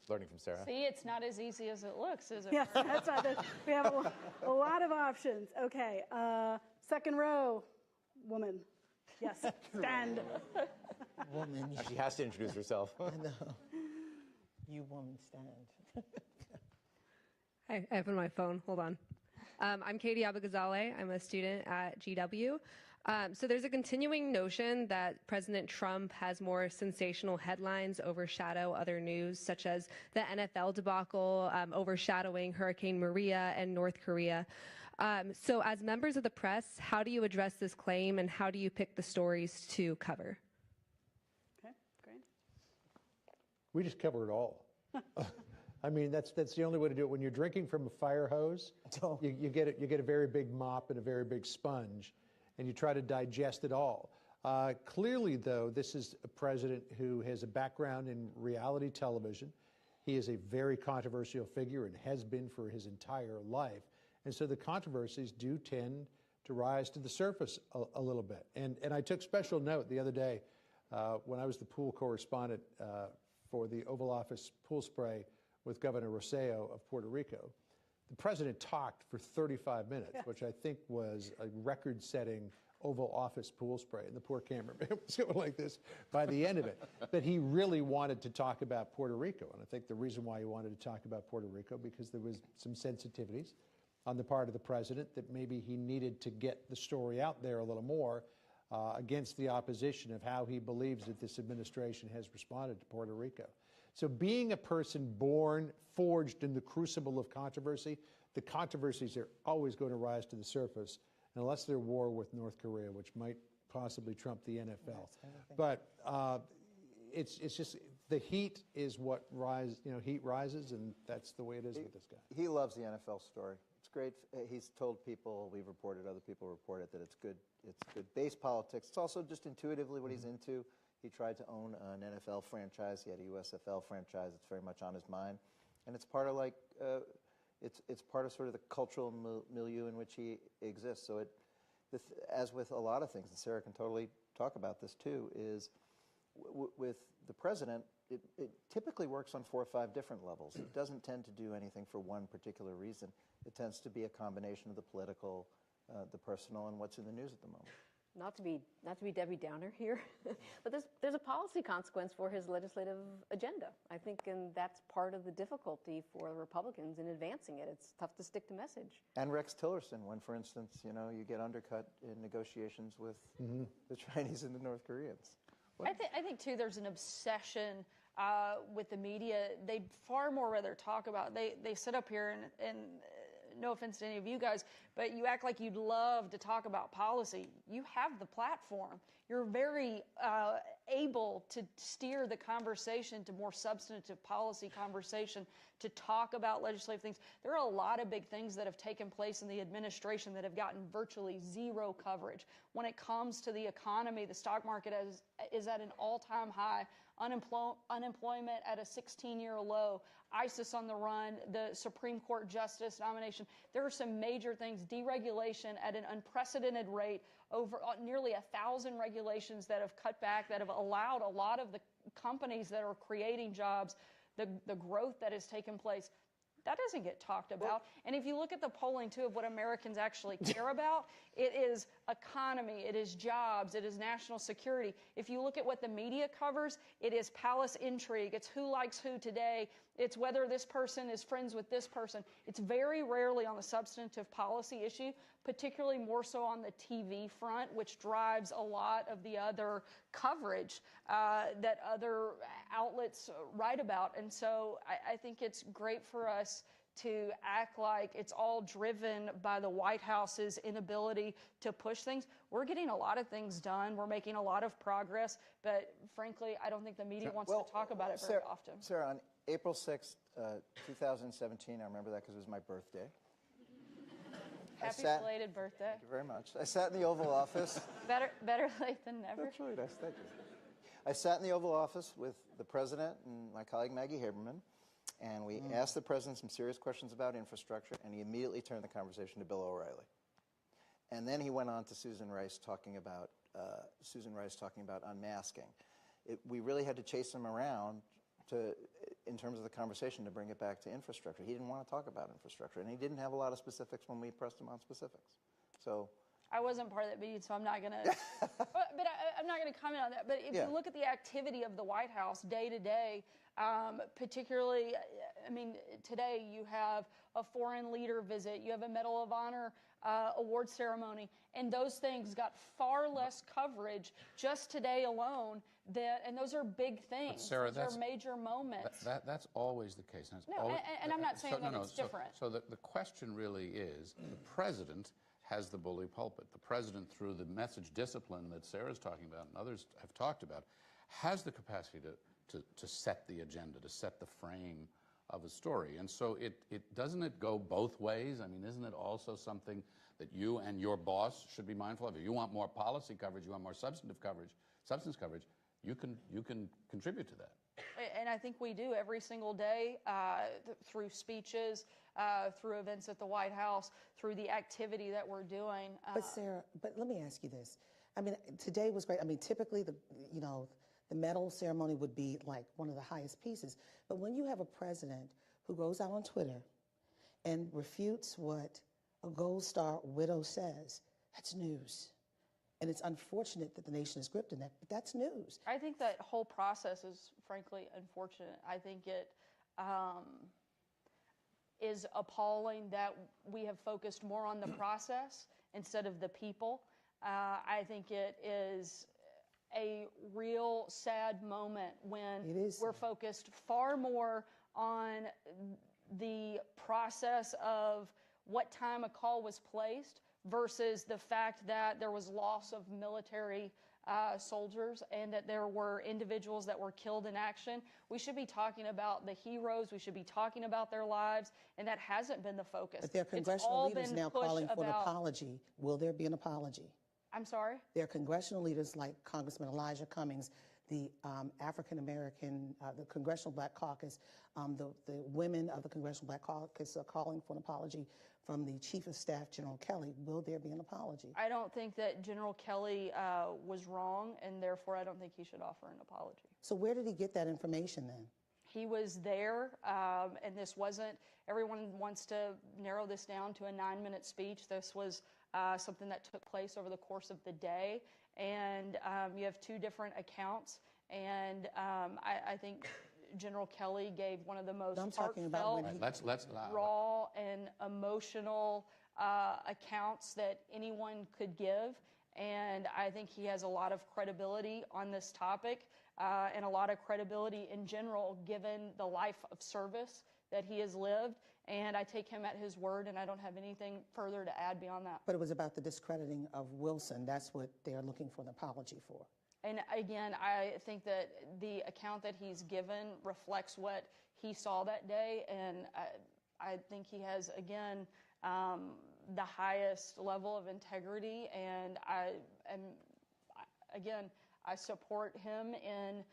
Learning from Sarah. See, it's not as easy as it looks, is it? Yes, that's right. We have a lot of options. Okay, second row, woman. Yes, stand. Woman. She has to introduce herself. I know. You woman, stand. Hi, I opened my phone. Hold on. I'm Katie Abagazale. I'm a student at GW. So there's a continuing notion that President Trump has more sensational headlines overshadow other news, such as the NFL debacle overshadowing Hurricane Maria and North Korea. So as members of the press, how do you address this claim, and how do you pick the stories to cover? Okay, great. We just cover it all. I mean, that's the only way to do it. When you're drinking from a fire hose, you get a very big mop and a very big sponge, and you try to digest it all. Clearly, though, this is a president who has a background in reality television. He is a very controversial figure and has been for his entire life. And so the controversies do tend to rise to the surface a little bit. And I took special note the other day when I was the pool correspondent for the Oval Office pool spray with Governor Rosselló of Puerto Rico. The president talked for 35 minutes, which I think was a record-setting Oval Office pool spray. And the poor cameraman was going like this by the end of it. But he really wanted to talk about Puerto Rico. And I think the reason why he wanted to talk about Puerto Rico, because there was some sensitivities on the part of the president that maybe he needed to get the story out there a little more against the opposition of how he believes that this administration has responded to Puerto Rico. So being a person born, forged in the crucible of controversy, the controversies are always going to rise to the surface unless they're war with North Korea, which might possibly trump the NFL. But it's just the heat is what heat rises, and that's the way it is with this guy. He loves the NFL story. It's great. He's told people, we've reported, other people reported, that it's good base politics. It's also just intuitively what he's into. He tried to own an NFL franchise. He had a USFL franchise. It's very much on his mind. And it's part of it's part of sort of the cultural milieu in which he exists. So as with a lot of things, and Sarah can totally talk about this too, is with the president, it typically works on 4 or 5 different levels. It doesn't tend to do anything for one particular reason. It tends to be a combination of the political, the personal, and what's in the news at the moment. not to be Debbie Downer here, but there's a policy consequence for his legislative agenda. I think, and that's part of the difficulty for Republicans in advancing it. It's tough to stick to message. And Rex Tillerson, when, for instance, you get undercut in negotiations with the Chinese and the North Koreans. I think too, there's an obsession with the media. They'd far more rather talk about. They sit up here and no offense to any of you guys, but you act like you'd love to talk about policy. You have the platform. You're very able to steer the conversation to more substantive policy conversation, to talk about legislative things. There are a lot of big things that have taken place in the administration that have gotten virtually zero coverage. When it comes to the economy, the stock market is at an all-time high. Unemployment at a 16-year low, ISIS on the run, the Supreme Court justice nomination. There are some major things, deregulation at an unprecedented rate, over nearly 1,000 regulations that have cut back, that have allowed a lot of the companies that are creating jobs, the growth that has taken place. That doesn't get talked about. And if you look at the polling, too, of what Americans actually care about, it is economy, it is jobs, it is national security. If you look at what the media covers, it is palace intrigue. It's who likes who today. It's whether this person is friends with this person. It's very rarely on the substantive policy issue, particularly more so on the TV front, which drives a lot of the other coverage that other outlets write about. And so I think it's great for us to act like it's all driven by the White House's inability to push things. We're getting a lot of things done. We're making a lot of progress. But frankly, I don't think the media wants to talk about it very often. Sarah, on April 6th, 2017, I remember that because it was my birthday. Happy belated birthday. Thank you very much. I sat in the Oval Office. Better late than never. That's really nice. Thank you. I sat in the Oval Office with the President and my colleague Maggie Haberman, and we asked the President some serious questions about infrastructure, and he immediately turned the conversation to Bill O'Reilly. And then he went on to Susan Rice talking about unmasking. We really had to chase him around in terms of the conversation to bring it back to infrastructure. He didn't want to talk about infrastructure, and he didn't have a lot of specifics when we pressed him on specifics. So I wasn't part of that meeting, so I'm not going to. But I'm not going to comment on that. But if you look at the activity of the White House day to day, particularly, I mean, today you have a foreign leader visit, you have a Medal of Honor award ceremony, and those things got far less coverage just today alone. And those are big things. But Sarah, those are major moments. That's always the case. And I'm not saying that it's different. So the question really is, the president has the bully pulpit. The president, through the message discipline that Sarah's talking about and others have talked about, has the capacity to set the agenda, to set the frame of a story. And so doesn't it go both ways? I mean, isn't it also something that you and your boss should be mindful of? If you want more policy coverage, you want more substance coverage, you can contribute to that. And I think we do every single day through speeches, through events at the White House, through the activity that we're doing. But Sarah, let me ask you this. I mean, today was great. I mean, typically the medal ceremony would be like one of the highest pieces. But when you have a president who goes out on Twitter and refutes what a Gold Star widow says, that's news. And it's unfortunate that the nation is gripped in that, but that's news. I think that whole process is, frankly, unfortunate. I think it is appalling that we have focused more on the process instead of the people. I think it is a real sad moment when we're focused far more on the process of what time a call was placed versus the fact that there was loss of military soldiers and that there were individuals that were killed in action. We should be talking about the heroes. We should be talking about their lives, and that hasn't been the focus. But there are congressional leaders now calling for an apology. Will there be an apology? I'm sorry? There are congressional leaders like Congressman Elijah Cummings, the African American, the Congressional Black Caucus, the women of the Congressional Black Caucus are calling for an apology from the Chief of Staff, General Kelly. Will there be an apology? I don't think that General Kelly was wrong, and therefore I don't think he should offer an apology. So where did he get that information then? He was there, and this wasn't, everyone wants to narrow this down to a 9-minute speech. This was something that took place over the course of the day, and you have 2 different accounts, and I think General Kelly gave one of the most heartfelt, raw, and emotional accounts that anyone could give. And I think he has a lot of credibility on this topic and a lot of credibility in general, given the life of service that he has lived. And I take him at his word, and I don't have anything further to add beyond that. But it was about the discrediting of Wilson. That's what they're looking for an apology for. And again, I think that the account that he's given reflects what he saw that day. And I think he has, again, the highest level of integrity, and I support him in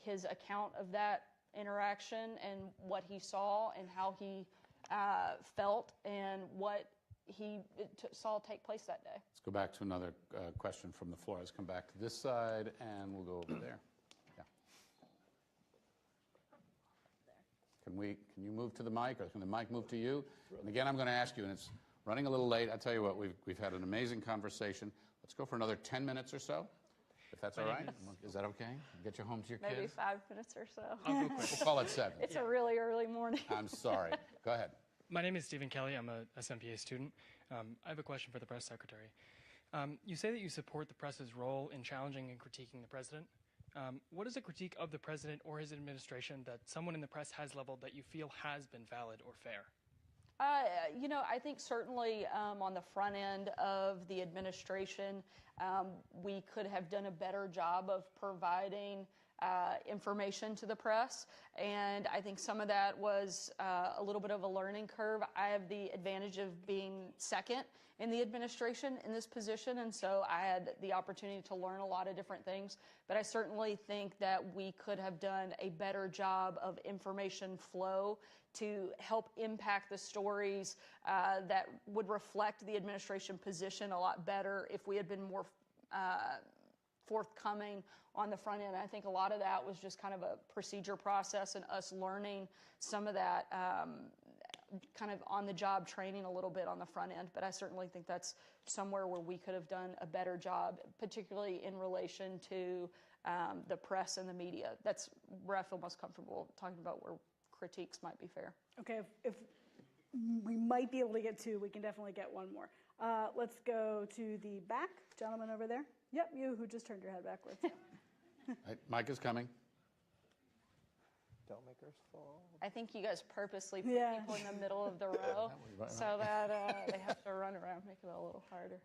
his account of that interaction and what he saw and how he felt and what he saw take place that day. Let's go back to another question from the floor. Let's come back to this side, and we'll go over there. Yeah. Can you move to the mic, or can the mic move to you? And again, I'm going to ask you, and it's running a little late. I'll tell you what, we've had an amazing conversation. Let's go for another 10 minutes or so, if that's all right. Is that okay? Get you home to your kids? Maybe 5 minutes or so. I'll go quick. We'll call it 7. It's a really early morning. I'm sorry. Go ahead. My name is Stephen Kelly. I'm a SMPA student. I have a question for the press secretary. You say that you support the press's role in challenging and critiquing the president. What is a critique of the president or his administration that someone in the press has leveled that you feel has been valid or fair? I think certainly on the front end of the administration, we could have done a better job of providing information to the press, and I think some of that was a little bit of a learning curve. I have the advantage of being second in the administration in this position, and so I had the opportunity to learn a lot of different things, but I certainly think that we could have done a better job of information flow to help impact the stories that would reflect the administration position a lot better if we had been more forthcoming on the front end. I think a lot of that was just kind of a procedure process and us learning some of that kind of on-the-job training a little bit on the front end. But I certainly think that's somewhere where we could have done a better job, particularly in relation to the press and the media. That's where I feel most comfortable talking about where critiques might be fair. Okay, if we might be able to get 2, we can definitely get 1 more. Let's go to the back, gentleman over there. Yep, you who just turned your head backwards. Right, Mike is coming. Don't make her fall. I think you guys purposely put people in the middle of the row so that they have to run around, make it a little harder.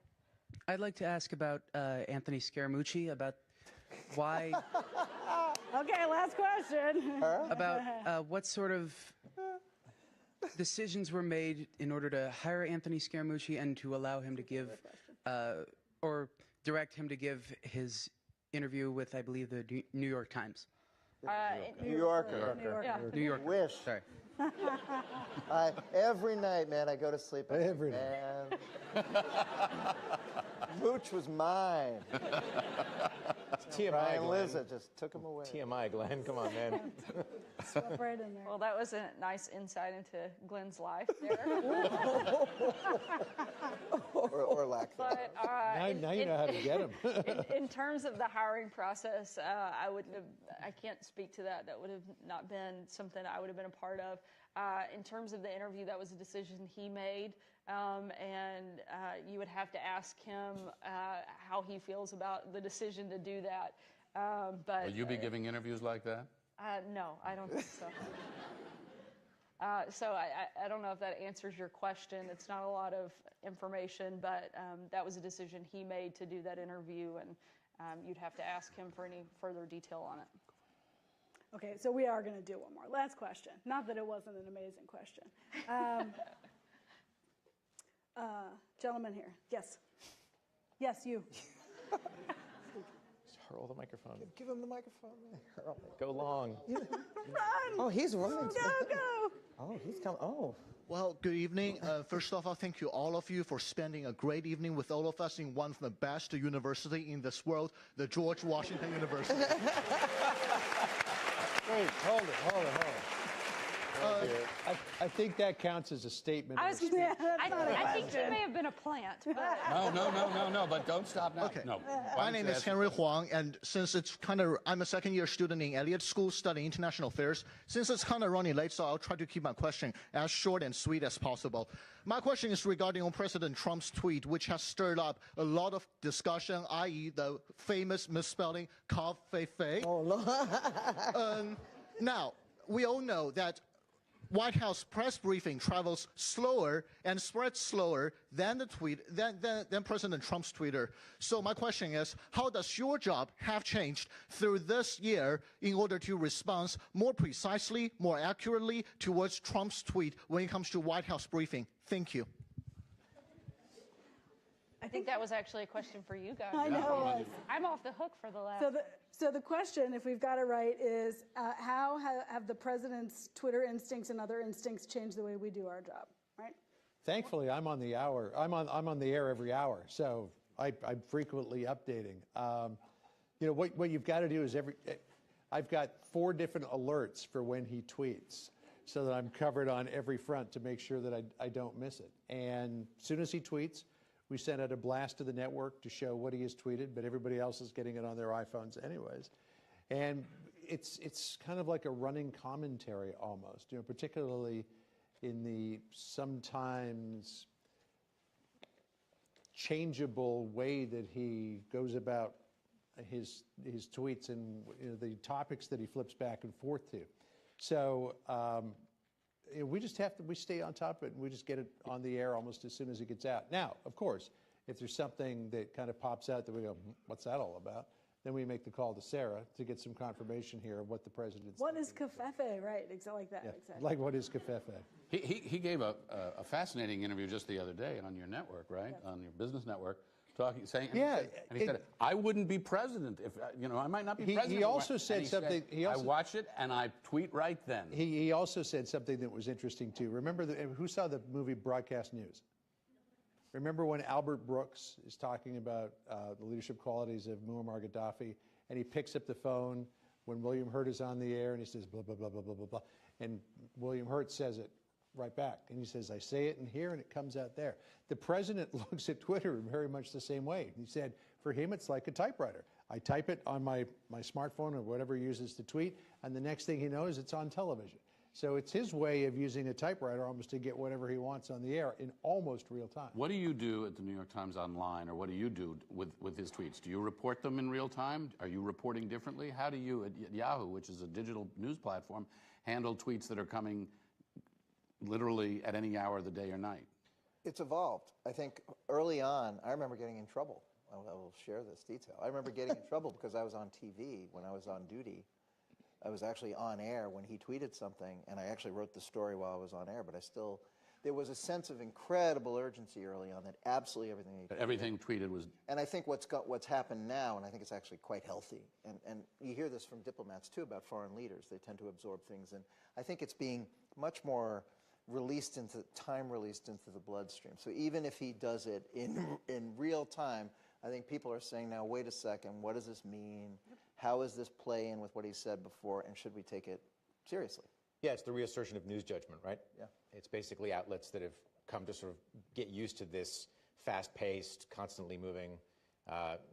I'd like to ask about Anthony Scaramucci, about why... Okay, last question. About what sort of decisions were made in order to hire Anthony Scaramucci and to allow him to give, or direct him to give his interview with, I believe, the New York Times. New Yorker. New York. Wish. Sorry. Every night, man, I go to sleep. Every night. Mooch was mine. TMI, Brian Glenn. Lizza just took him away. TMI, Glenn. Come on, man. Swap right in there. Well, that was a nice insight into Glenn's life there. or lack thereof. But, Now you know how to get him. in terms of the hiring process, I can't speak to that. That would have not been something I would have been a part of. In terms of the interview, that was a decision he made, and you would have to ask him how he feels about the decision to do that. But Will you be giving interviews like that? No, I don't think so. So I don't know if that answers your question. It's not a lot of information, but that was a decision he made to do that interview, and you'd have to ask him for any further detail on it. Okay, so we are going to do 1 more. Last question. Not that it wasn't an amazing question. Gentleman here. Yes. Yes, you. Just hurl the microphone. Give him the microphone. Go long. Run! Oh, he's running. Go! Oh, he's coming. Oh. Well, good evening. First off, I'll thank you, all of you, for spending a great evening with all of us in one of the best university in this world, the George Washington University. Wait, hold it. I think that counts as a statement. I of was speech. gonna say, I think he may have been a plant. But. No, but don't stop now. Okay. No. My name is Henry Huang, and since it's kind of, I'm a second-year student in Elliott School studying international affairs. Since it's kind of running late, so I'll try to keep my question as short and sweet as possible. My question is regarding on President Trump's tweet, which has stirred up a lot of discussion, i.e. the famous misspelling, "Ka-fei-fei." Oh, Lord. Now, we all know that White House press briefing travels slower and spreads slower than the tweet than President Trump's Twitter. So my question is, how does your job have changed through this year in order to respond more precisely, more accurately towards Trump's tweet when it comes to White House briefing? Thank you. I think that was actually a question for you guys. I know it was. I'm off the hook for the last. So the question, if we've got it right, is how have the president's Twitter instincts and other instincts changed the way we do our job, right? Thankfully, I'm on the hour. I'm on the air every hour, so I'm frequently updating. You know what you've got to do is I've got 4 different alerts for when he tweets, so that I'm covered on every front to make sure that I don't miss it. And as soon as he tweets, we send out a blast to the network to show what he has tweeted, but everybody else is getting it on their iPhones anyways. And it's kind of like a running commentary almost, you know, particularly in the sometimes changeable way that he goes about his tweets and, you know, the topics that he flips back and forth to. So we just we stay on top of it, and we just get it on the air almost as soon as it gets out. Now, of course, if there's something that kind of pops out that we go, what's that all about? Then we make the call to Sarah to get some confirmation here of what the president's What is cafefe, right? Exactly like that. yeah, Exactly. like what is cafefe? He gave a fascinating interview just the other day on your network, right? On your business network. Saying, and he said, I wouldn't be president if, you know, I might not be president. He also said something. I watch it and I tweet right then. He also said something that was interesting too. Remember, who saw the movie Broadcast News? Remember when Albert Brooks is talking about the leadership qualities of Muammar Gaddafi, and he picks up the phone when William Hurt is on the air, and he says, blah, blah, blah, blah, blah, blah, blah. And William Hurt says it right back. And he says, I say it in here, and it comes out there. The president looks at Twitter very much the same way. He said, for him, it's like a typewriter. I type it on my smartphone or whatever he uses to tweet, and the next thing he knows, it's on television. So it's his way of using a typewriter almost to get whatever he wants on the air in almost real time. What do you do at the New York Times Online, or what do you do with his tweets? Do you report them in real time? Are you reporting differently? How do you, at Yahoo, which is a digital news platform, handle tweets that are coming literally at any hour of the day or night? It's evolved. I think early on, I remember getting in trouble. I will share this detail. I remember getting in trouble because I was on TV when I was on duty. I was actually on air when he tweeted something, and I actually wrote the story while I was on air, but there was a sense of incredible urgency early on that absolutely everything tweeted was... And I think what's happened now, and I think it's actually quite healthy, and you hear this from diplomats too about foreign leaders. They tend to absorb things, and I think it's being much more released into the bloodstream. So even if he does it in real time, I think people are saying now, wait a second, what does this mean? How does this play in with what he said before, and should we take it seriously? Yeah, it's the reassertion of news judgment, right? Yeah. It's basically outlets that have come to sort of get used to this fast-paced, constantly moving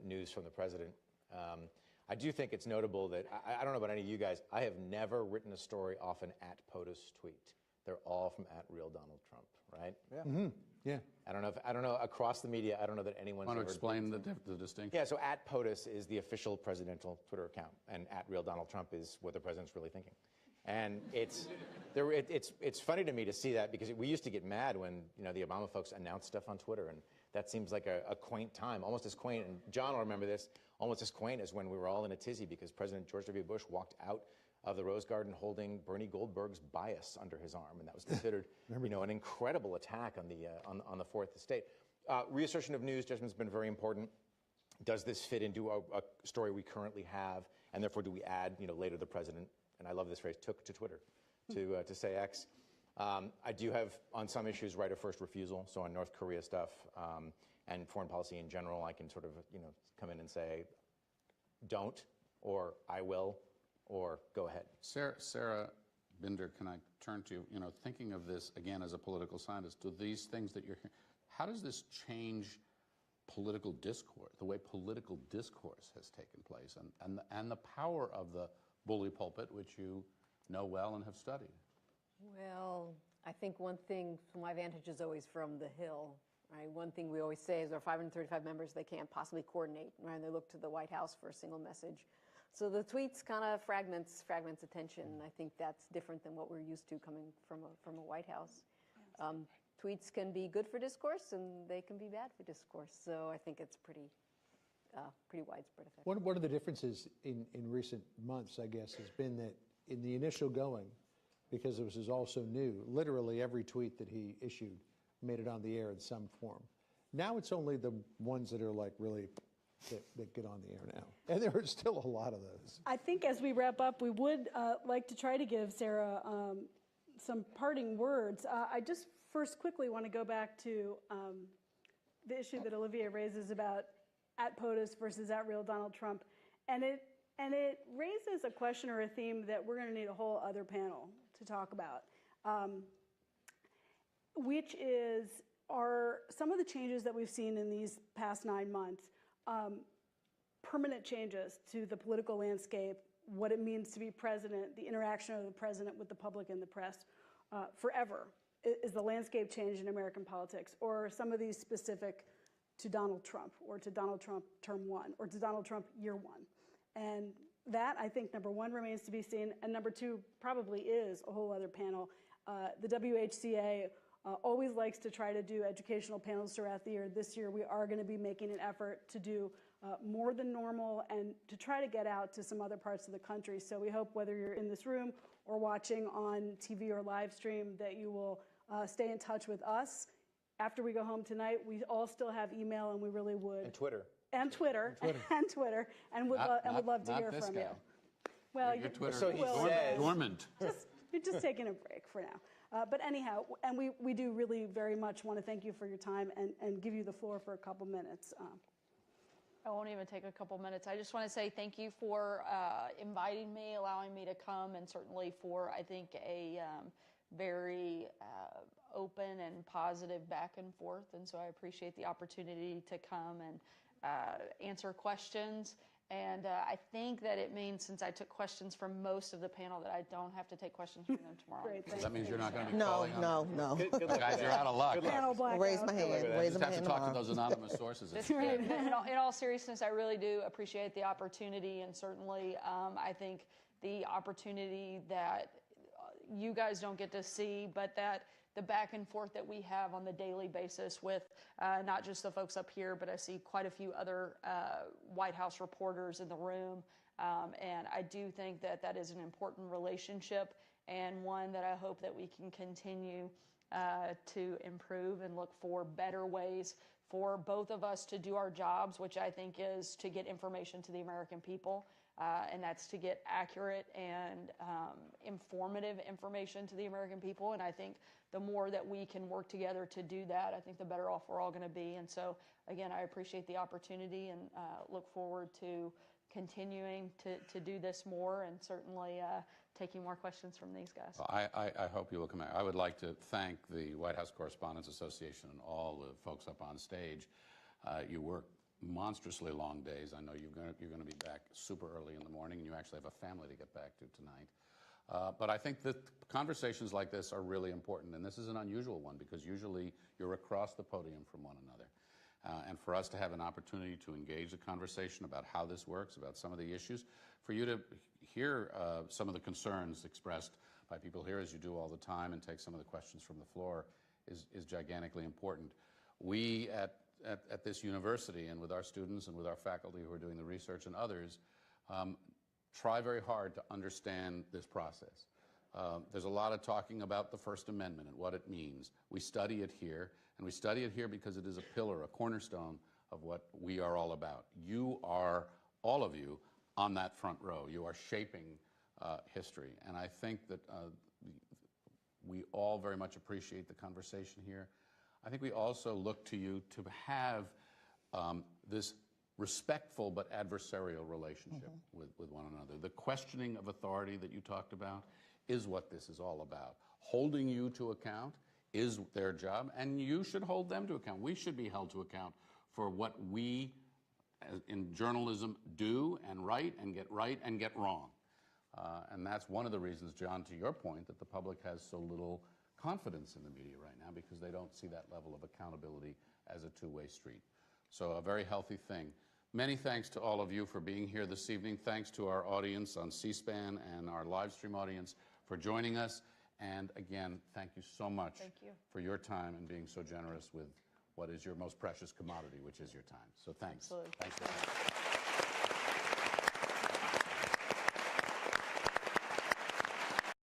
news from the president. I do think it's notable that, I don't know about any of you guys, I have never written a story off an @POTUS tweet. They're all from @RealDonaldTrump, right? Yeah. Mm-hmm. Yeah. I don't know across the media, I don't know that anyone's Want to ever explain the distinction? Yeah, so @POTUS is the official presidential Twitter account, and @RealDonaldTrump is what the president's really thinking. And it's funny to me to see that, because we used to get mad when, you know, the Obama folks announced stuff on Twitter, and that seems like a quaint time, almost as quaint, and John will remember this, almost as quaint as when we were all in a tizzy because President George W. Bush walked out of the Rose Garden holding Bernie Goldberg's bias under his arm, and that was considered, you know, an incredible attack on the Fourth Estate. Reassertion of news judgment has been very important. Does this fit into a story we currently have, and therefore do we add, you know, later the president, and I love this phrase, took to Twitter to say X. I do have, on some issues, right of first refusal. So on North Korea stuff and foreign policy in general, I can sort of, you know, come in and say, don't, or I will, or go ahead. Sarah Binder, can I turn to you? You know, thinking of this again as a political scientist, do these things that you're hearing, how does this change political discourse, the way political discourse has taken place, and the power of the bully pulpit, which you know well and have studied? Well, I think one thing from my vantage is always from the Hill. Right? One thing we always say is there are 535 members, they can't possibly coordinate, right? And they look to the White House for a single message. So the tweets kind of fragments attention. I think that's different than what we're used to coming from a White House. Tweets can be good for discourse, and they can be bad for discourse. So I think it's pretty widespread effect. One of the differences in recent months, I guess, has been that in the initial going, because this is all so new, literally every tweet that he issued made it on the air in some form. Now it's only the ones that are like really that get on the air now. And there are still a lot of those. I think as we wrap up, we would like to try to give Sarah some parting words. I just first quickly want to go back to the issue that Olivier raises about at POTUS versus at real Donald Trump. And it raises a question or a theme that we're going to need a whole other panel to talk about. Which are some of the changes that we've seen in these past 9 months, permanent changes to the political landscape, what it means to be president, the interaction of the president with the public and the press, forever. Is the landscape change in American politics, or some of these specific to Donald Trump, or to Donald Trump term 1, or to Donald Trump year 1? And that, I think, number 1 remains to be seen, and number 2 probably is a whole other panel. The WHCA always likes to try to do educational panels throughout the year. This year we are going to be making an effort to do more than normal and to try to get out to some other parts of the country. So we hope whether you're in this room or watching on TV or live stream that you will stay in touch with us. After we go home tonight, we all still have email, and we really would. And Twitter. And Twitter. And would love to hear from you. Well, your Twitter so he says. Dormant. You're just taking a break for now. But anyhow, and we do really very much want to thank you for your time and give you the floor for a couple minutes. I won't even take a couple minutes. I just want to say thank you for inviting me, allowing me to come, and certainly for, I think, a very open and positive back and forth. And so I appreciate the opportunity to come and answer questions. And I think that it means, since I took questions from most of the panel, that I don't have to take questions from them tomorrow. Great, So that means you're not going to be No, calling on no. Guys, you're out of luck. Panel blackout. Raise my hand. You Raise just my have to hand talk to tomorrow. those anonymous sources. In all seriousness, I really do appreciate the opportunity, and certainly I think the opportunity that you guys don't get to see, but that the back and forth that we have on the daily basis with not just the folks up here, but I see quite a few other White House reporters in the room. And I do think that that is an important relationship, and one that I hope that we can continue to improve and look for better ways for both of us to do our jobs, which I think is to get information to the American people. And that's to get accurate and informative information to the American people. And I think the more that we can work together to do that, I think the better off we're all going to be. And so, again, I appreciate the opportunity and look forward to continuing to do this more, and certainly taking more questions from these guys. Well, I hope you will come out. I would like to thank the White House Correspondents Association and all the folks up on stage. You work monstrously long days. I know you're going to be back super early in the morning, and you actually have a family to get back to tonight. But I think that conversations like this are really important, and this is an unusual one because usually you're across the podium from one another. And for us to have an opportunity to engage a conversation about how this works, about some of the issues, for you to hear some of the concerns expressed by people here, as you do all the time, and take some of the questions from the floor is gigantically important. We at this university, and with our students and with our faculty who are doing the research and others, try very hard to understand this process. There's a lot of talking about the First Amendment and what it means. We study it here, and we study it here because it is a pillar, a cornerstone of what we are all about. You are, all of you, on that front row. You are shaping history, and I think that we all very much appreciate the conversation here. I think we also look to you to have this respectful but adversarial relationship with one another. The questioning of authority that you talked about is what this is all about. Holding you to account is their job, and you should hold them to account. We should be held to account for what we in journalism do and write and get wrong. And that's one of the reasons, John, to your point, that the public has so little confidence in the media right now, because they don't see that level of accountability as a two-way street. So a very healthy thing. Many thanks to all of you for being here this evening. Thanks to our audience on C-SPAN and our live stream audience for joining us. And again, thank you so much for your time and being so generous with what is your most precious commodity, which is your time. So thanks. Absolutely. Thanks very much.